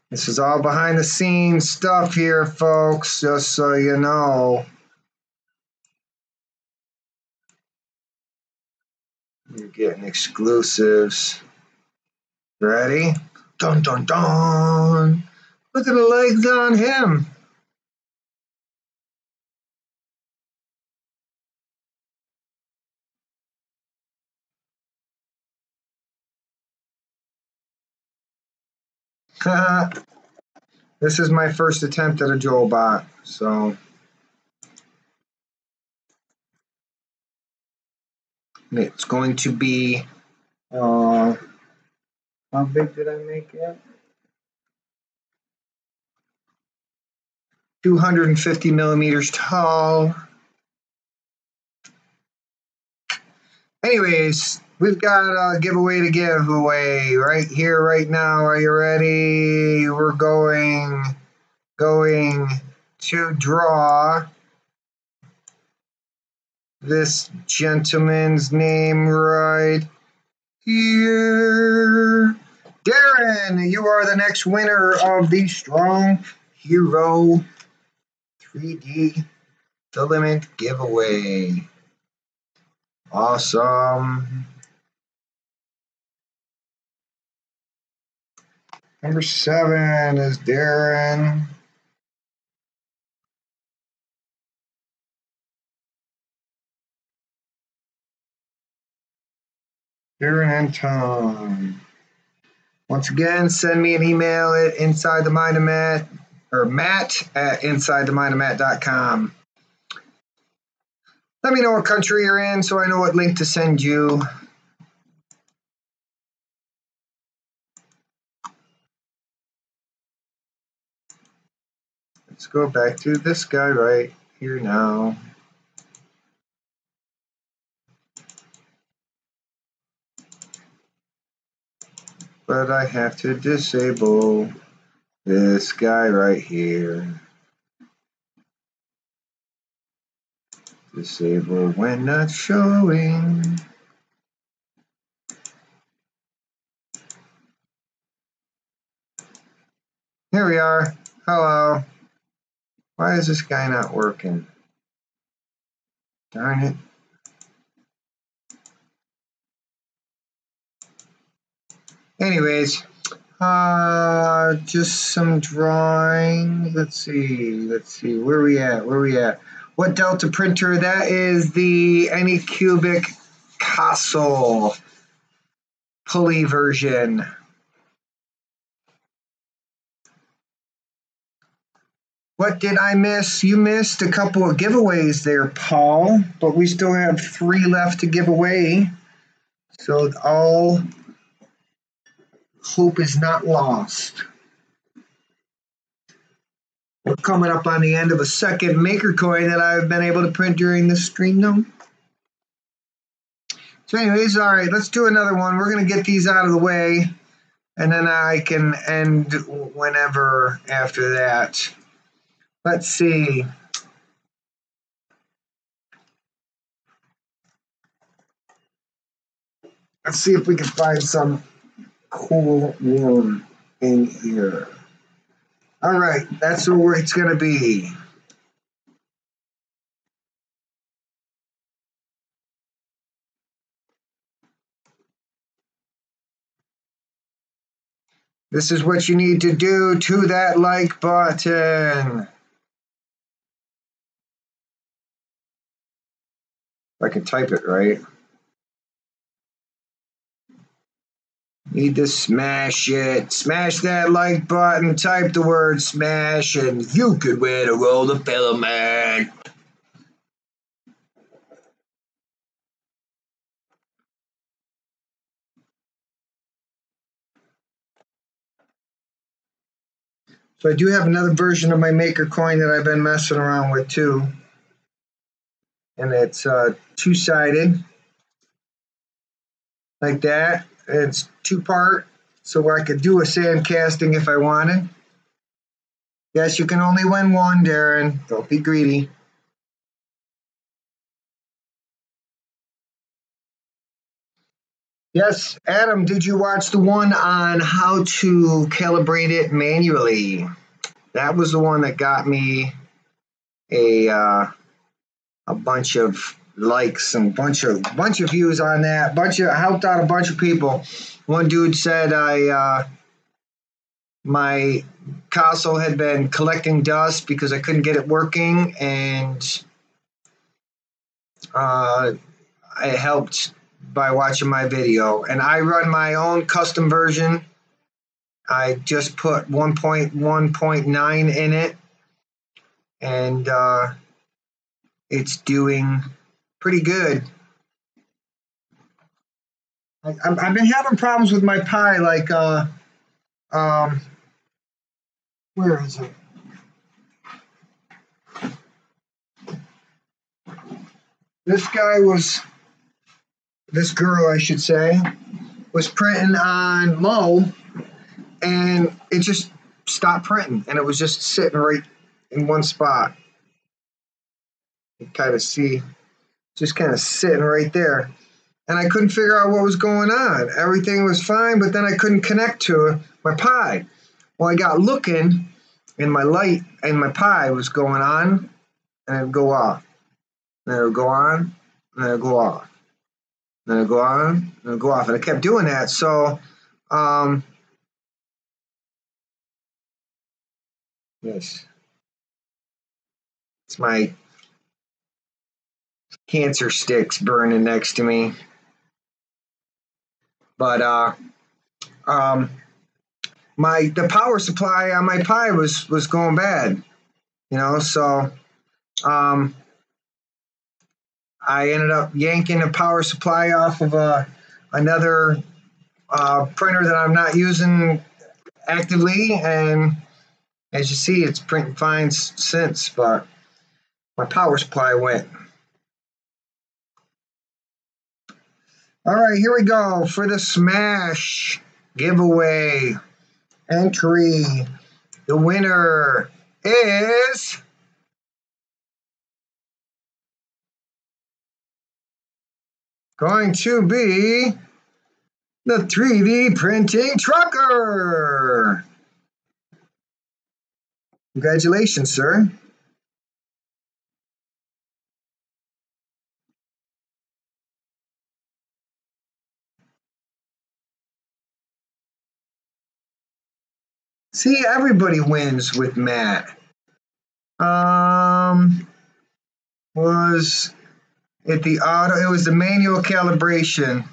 This is all behind the scenes stuff here, folks, just so you know. You're getting exclusives. Ready? Dun dun dun! Look at the legs on him. This is my first attempt at a Joel-bot, so it's going to be, how big did I make it? 250 millimeters tall. Anyways, we've got a giveaway to give away right here, right now. Are you ready? We're going to draw this gentleman's name right here. Darren, you are the next winner of the StrongHero3D Filament Giveaway. Awesome. Number 7 is Darren. Darren and Tom. Once again, send me an email at InsideTheMindOfMatt or Matt@InsideTheMindOfMatt.com. Let me know what country you're in so I know what link to send you. Let's go back to this guy right here now. But I have to disable this guy right here. Disable when not showing. Here we are. Hello. Why is this guy not working? Darn it. Anyways, just some drawing. Let's see. Where we at? What Delta printer? That is the Anycubic Castle pulley version. What did I miss? You missed a couple of giveaways there, Paul, but we still have 3 left to give away. So all hope is not lost. We're coming up on the end of a second maker coin that I've been able to print during this stream though. So anyways, all right, let's do another one. We're going to get these out of the way, and then I can end whenever after that. Let's see. Let's see if we can find some cool one in here. All right, that's where it's going to be. This is what you need to do to that like button. If I can type it right. Need to smash it. Smash that like button. Type the word smash and you could win a roll of filament. So I do have another version of my maker coin that I've been messing around with too. And it's two-sided. Like that. It's 2-part. So I could do a sand casting if I wanted. Yes, you can only win one, Darren. Don't be greedy. Yes, Adam, did you watch the one on how to calibrate it manually? That was the one that got me a bunch of likes and bunch of views on that. Helped out a bunch of people. One dude said my console had been collecting dust because I couldn't get it working, and it helped by watching my video. And I run my own custom version. I just put 1.1.9 in it, and it's doing pretty good. I've been having problems with my Pi, like where is it? This girl, I should say, was printing on low, and it just stopped printing, and it was just sitting right in one spot. You kind of see, just kind of sitting right there. And I couldn't figure out what was going on. Everything was fine, but then I couldn't connect to my Pi. Well, I got looking, and my light and my Pi was going on, and it would go off. And it would go on, and it would go off. And it would go on, and it would go off. And I kept doing that. So, yes. It's my cancer sticks burning next to me. But the power supply on my Pi was going bad, so I ended up yanking a power supply off of another printer that I'm not using actively, and as you see, it's printing fine since, but my power supply went. All right, here we go for the Smash giveaway entry. The winner is going to be the 3D Printing Trucker. Congratulations, sir. See, everybody wins with Matt. Was it the auto? It was the manual calibration.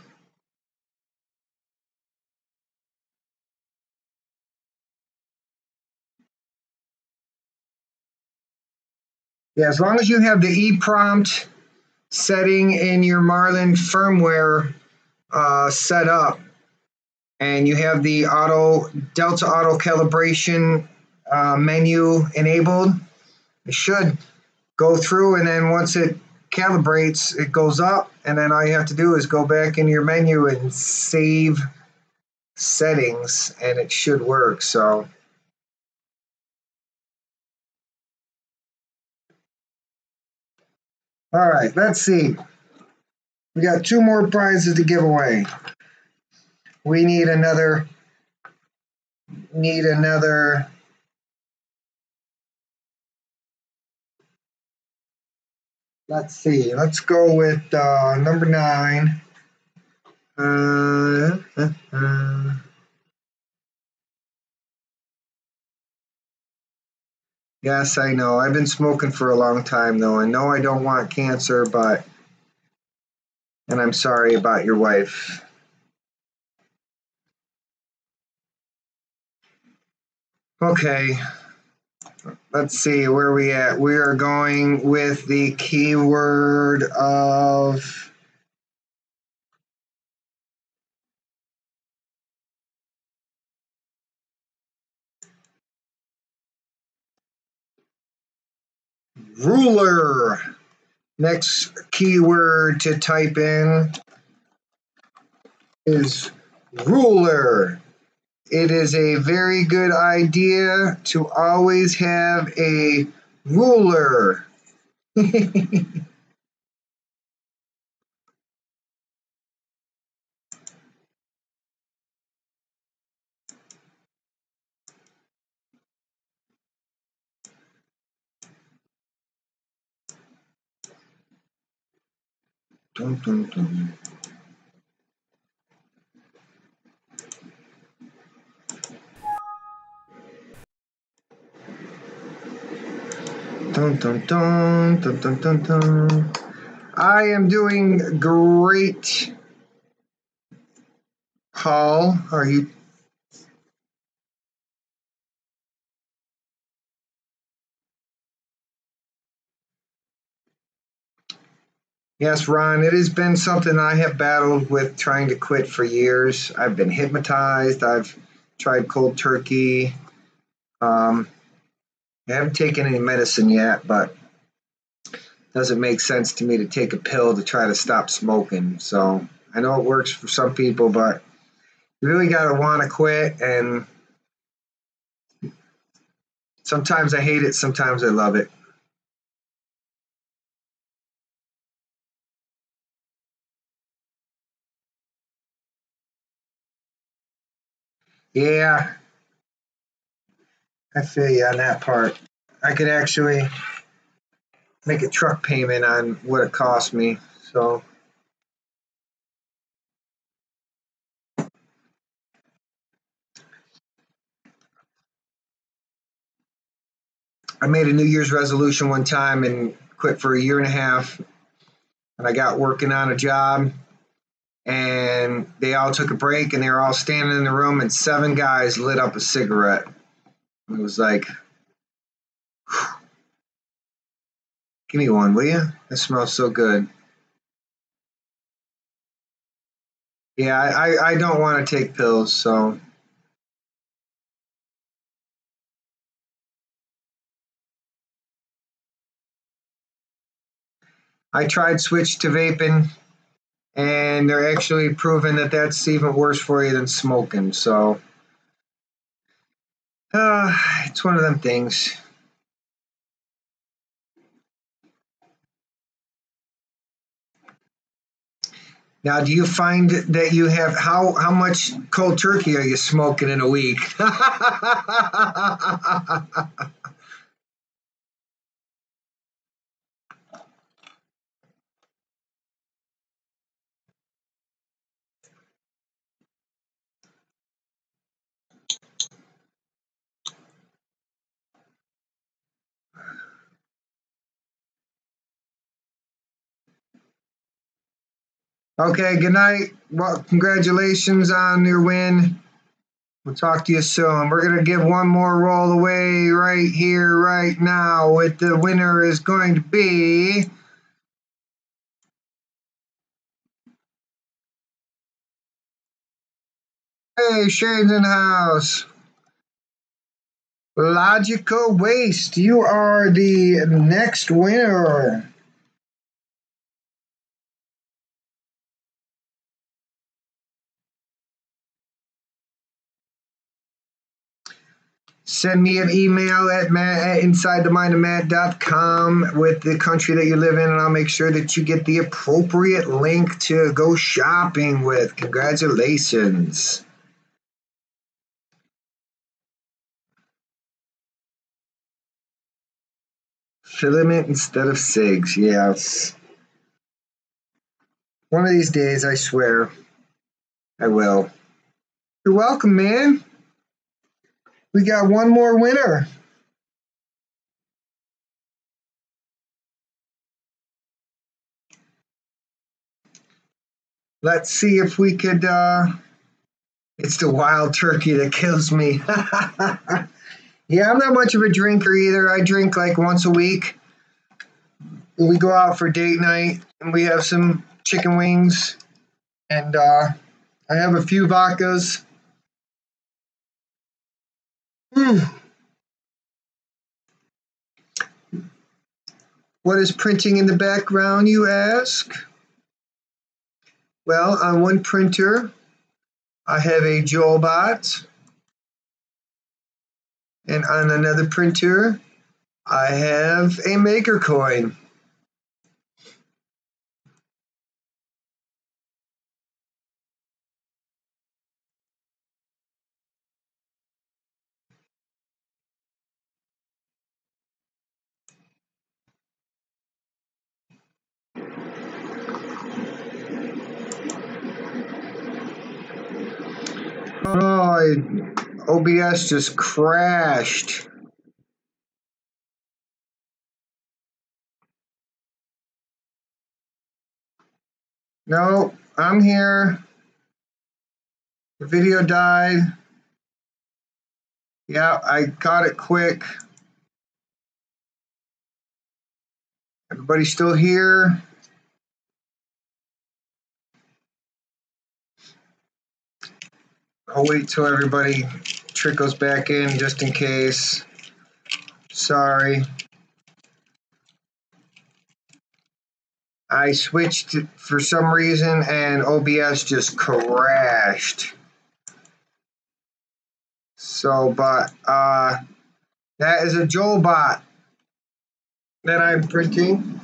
Yeah, as long as you have the ePrompt setting in your Marlin firmware set up, and you have the Delta auto calibration menu enabled, it should go through, and then once it calibrates, it goes up, and then all you have to do is go back in your menu and save settings, and it should work. So all right, let's see. We got 2 more prizes to give away. We need another let's see. Let's go with number 9. Yes, I know. I've been smoking for a long time, though. I know I don't want cancer, and I'm sorry about your wife. Okay, let's see where we at. We are going with the keyword of ruler. Next keyword to type in is ruler. It is a very good idea to always have a ruler. Dun, dun, dun. Dun, dun, dun, dun, dun, dun, dun. I am doing great, Paul. Are you? Yes, Ron, it has been something I have battled with trying to quit for years. I've been hypnotized. I've tried cold turkey. I haven't taken any medicine yet, but it doesn't make sense to me to take a pill to try to stop smoking. So I know it works for some people, but you really got to want to quit. And sometimes I hate it, sometimes I love it. Yeah, I feel you on that part. I could actually make a truck payment on what it cost me. So I made a New Year's resolution one time and quit for a year and a half. And I got working on a job, and they all took a break, and they were all standing in the room, and 7 guys lit up a cigarette. It was like, give me one, will you? It smells so good. Yeah, I don't want to take pills, so I tried switch to vaping, and they're actually proving that that's even worse for you than smoking. So it's one of them things. Now, do you find that you have how much cold turkey are you smoking in a week? Okay, good night. Well, congratulations on your win. We'll talk to you soon. We're going to give one more roll away right here, right now. With the winner is going to be... Hey, Shane's in the house. Logical Waste, you are the next winner. Send me an email at insidethemindofmatt.com with the country that you live in, and I'll make sure that you get the appropriate link to go shopping with. Congratulations. Filament instead of SIGs, yes. One of these days, I swear, I will. You're welcome, man. We got one more winner. Let's see if we could, it's the wild turkey that kills me. Yeah, I'm not much of a drinker either. I drink like once a week. We go out for date night and we have some chicken wings, and I have a few vodkas. What is printing in the background, you ask? Well, on one printer, I have a Joelbot, and on another printer, I have a Maker Coin. Oh, OBS just crashed. No, I'm here. The video died. Yeah, I caught it quick. Everybody still here? I'll wait till everybody trickles back in just in case. Sorry. I switched for some reason and OBS just crashed. So, but that is a Joelbot that I'm printing.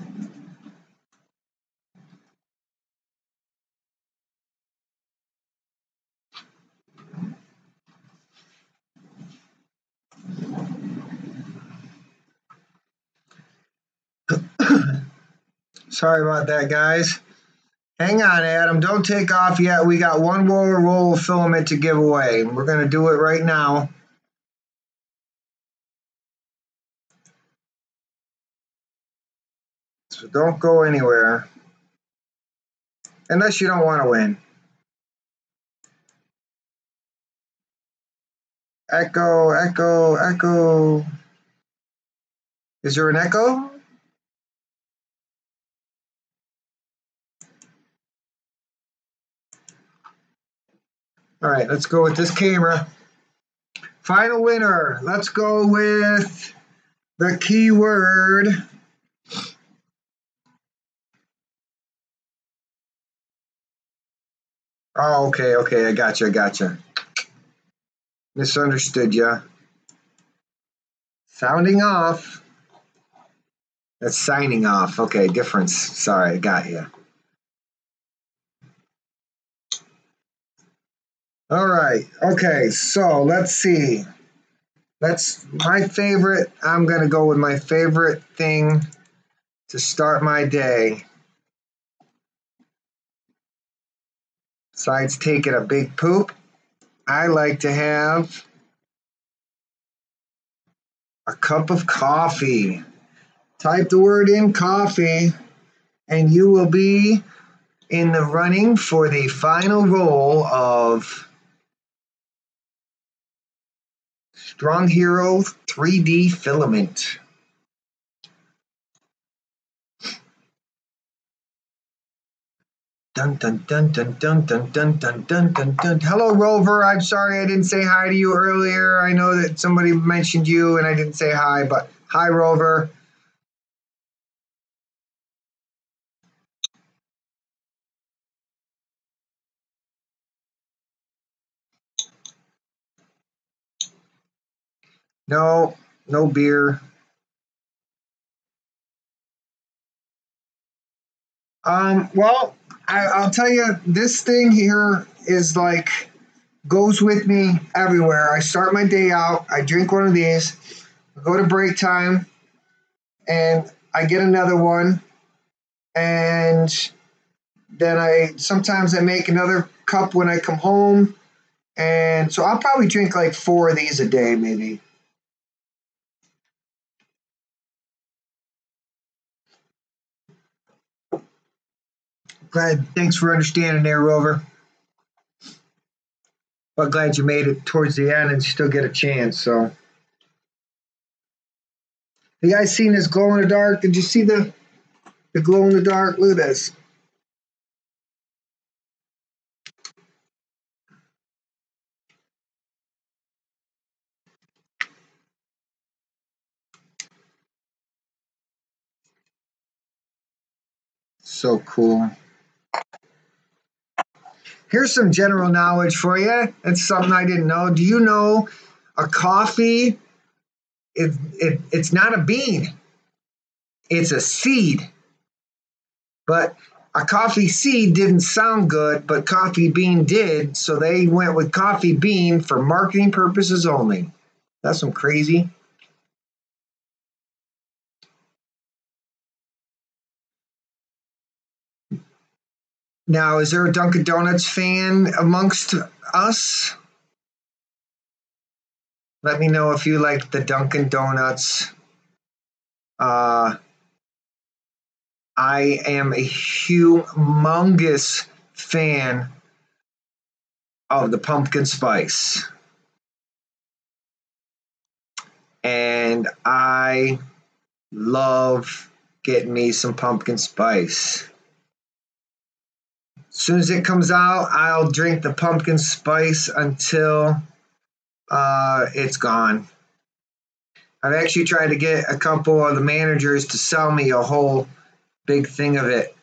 Sorry about that, guys. Hang on, Adam. Don't take off yet. We got one more roll of filament to give away. We're going to do it right now. So don't go anywhere. Unless you don't want to win. Echo, echo, echo. Is there an echo? All right, let's go with this camera. Final winner. Let's go with the keyword. Oh, okay. I gotcha. Misunderstood ya. Sounding off. That's signing off. Okay, difference. Sorry, I got you. All right. Okay, so let's see. That's my favorite. I'm going to go with my favorite thing to start my day. Besides taking a big poop, I like to have a cup of coffee. Type the word in coffee, and you will be in the running for the final roll of StrongHero3D Filament. Dun dun dun dun dun dun dun dun dun dun dun. Hello, Rover. I'm sorry I didn't say hi to you earlier. I know that somebody mentioned you and I didn't say hi, but hi, Rover. No, no beer. Well, I'll tell you, this thing here is like goes with me everywhere. I start my day out, I drink one of these, I go to break time, and I get another one, and then I sometimes I make another cup when I come home, and so I'll probably drink like 4 of these a day, maybe. Glad, thanks for understanding there, Rover. But glad you made it towards the end and still get a chance. So, you guys seen this glow in the dark? Did you see the glow in the dark? Look at this. So cool. Here's some general knowledge for you. It's something I didn't know. Do you know a coffee? It's not a bean. It's a seed. But a coffee seed didn't sound good, but coffee bean did. So they went with coffee bean for marketing purposes only. That's some crazy. Now, is there a Dunkin' Donuts fan amongst us? Let me know if you like the Dunkin' Donuts. I am a humongous fan of the pumpkin spice. And I love getting me some pumpkin spice. As soon as it comes out, I'll drink the pumpkin spice until it's gone. I've actually tried to get a couple of the managers to sell me a whole big thing of it,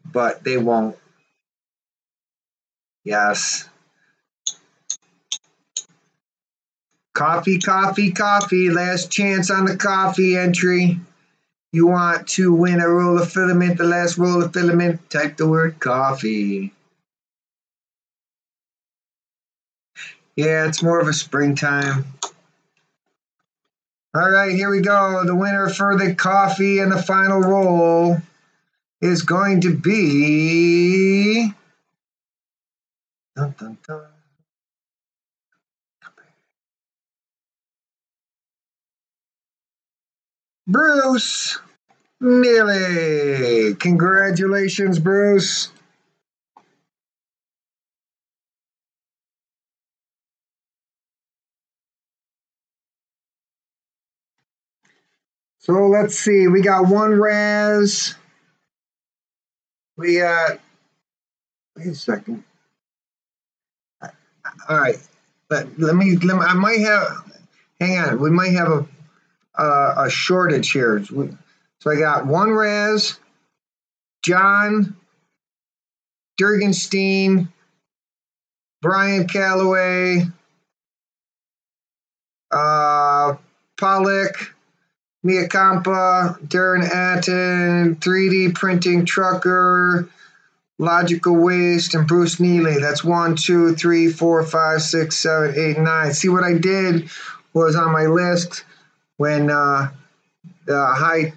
but they won't. Yes. Coffee, coffee, coffee. Last chance on the coffee entry. You want to win a roll of filament, the last roll of filament, type the word coffee. Yeah, it's more of a springtime. All right, here we go. The winner for the coffee and the final roll is going to be. Dun, dun, dun. Bruce Neely. Congratulations, Bruce. So let's see. We got one Raz. We got. Wait a second. All right. Let me. I might have. Hang on. We might have a shortage here. So I got one Raz, John Durgenstein, Brian Calloway, Pollock, Mia Kampa, Darren Atten, 3D Printing Trucker, Logical Waste, and Bruce Neely. That's 1, 2, 3, 4, 5, 6, 7, 8, 9. See, what I did was on my list when the high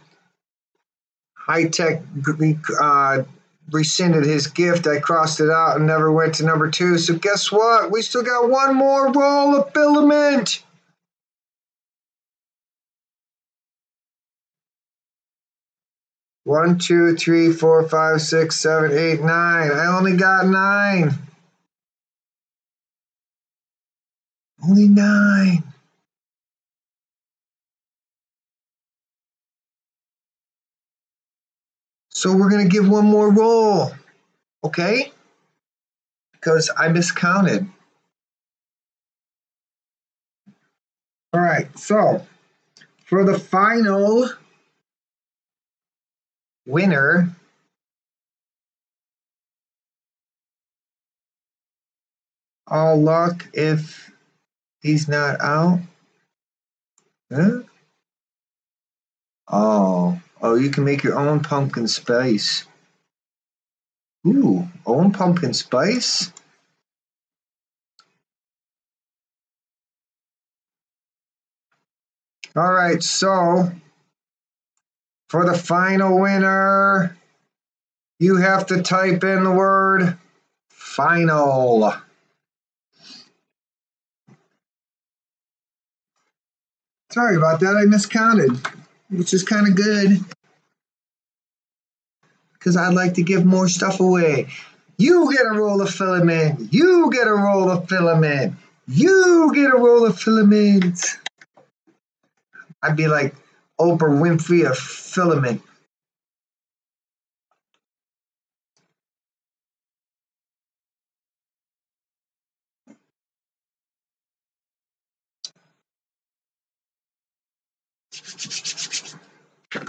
tech rescinded his gift, I crossed it out and never went to number 2. So guess what? We still got one more roll of filament. One, two, three, four, five, six, seven, 8, 9. I only got 9. Only 9. So we're going to give one more roll, okay? Because I miscounted. All right, so for the final winner, all luck if he's not out. Huh? Oh, you can make your own pumpkin spice. Ooh, own pumpkin spice? All right, so for the final winner, you have to type in the word final. Sorry about that, I miscounted, which is kind of good because I'd like to give more stuff away. You get a roll of filament. You get a roll of filament. You get a roll of filament. I'd be like Oprah Winfrey of filament.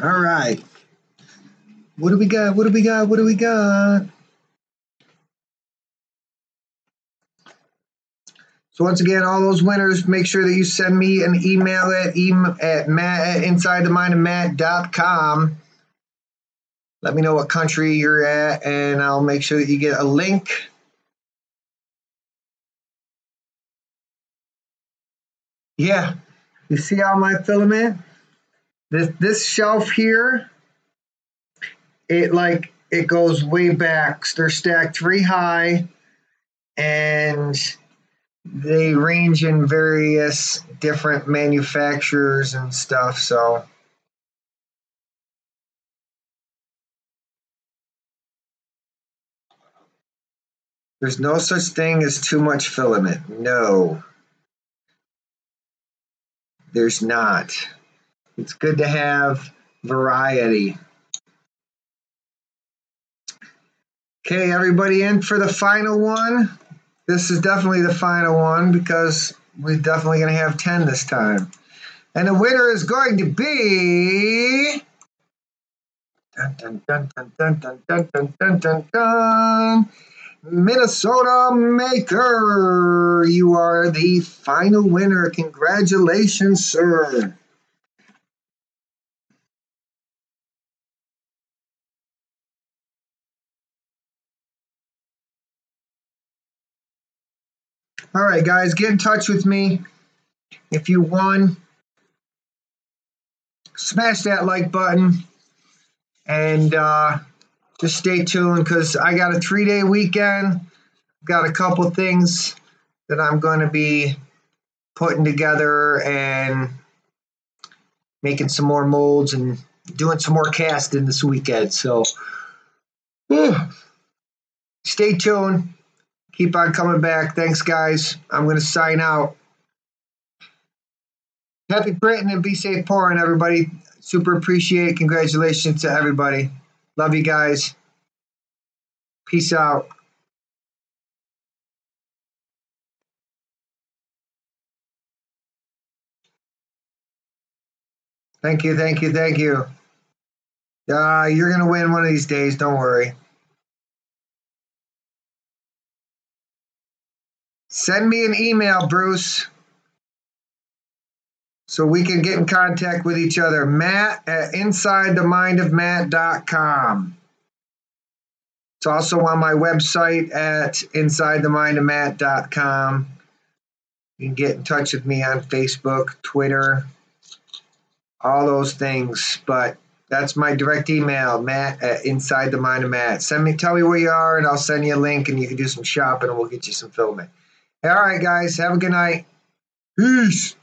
All right. What do we got? What do we got? What do we got? So once again, all those winners, make sure that you send me an email at matt@insidethemindofmatt.com. Let me know what country you're at, and I'll make sure that you get a link. Yeah, you see all my filament? This shelf here, it goes way back. They're stacked 3 high, and they range in various different manufacturers and stuff. So there's no such thing as too much filament. No, there's not. It's good to have variety. Okay, everybody in for the final one? This is definitely the final one because we're definitely going to have 10 this time. And the winner is going to be... Dun, dun, dun, dun, dun, dun, dun, dun, dun, dun, dun. Minnesota Maker. You are the final winner. Congratulations, sir. All right, guys, get in touch with me if you won. Smash that like button and just stay tuned because I got a 3-day weekend. Got a couple things that I'm going to be putting together and making some more molds and doing some more casting this weekend. So stay tuned. Keep on coming back. Thanks, guys. I'm going to sign out. Happy printing and be safe pouring, everybody. Super appreciate it. Congratulations to everybody. Love you guys. Peace out. Thank you, thank you, thank you. You're going to win one of these days. Don't worry. Send me an email, Bruce, so we can get in contact with each other. Matt@insidethemindofmatt.com. It's also on my website at insidethemindofmatt.com. You can get in touch with me on Facebook, Twitter, all those things. But that's my direct email, Matt@insidethemindofmatt. Tell me where you are, and I'll send you a link, and you can do some shopping, and we'll get you some filament. All right, guys, have a good night. Peace.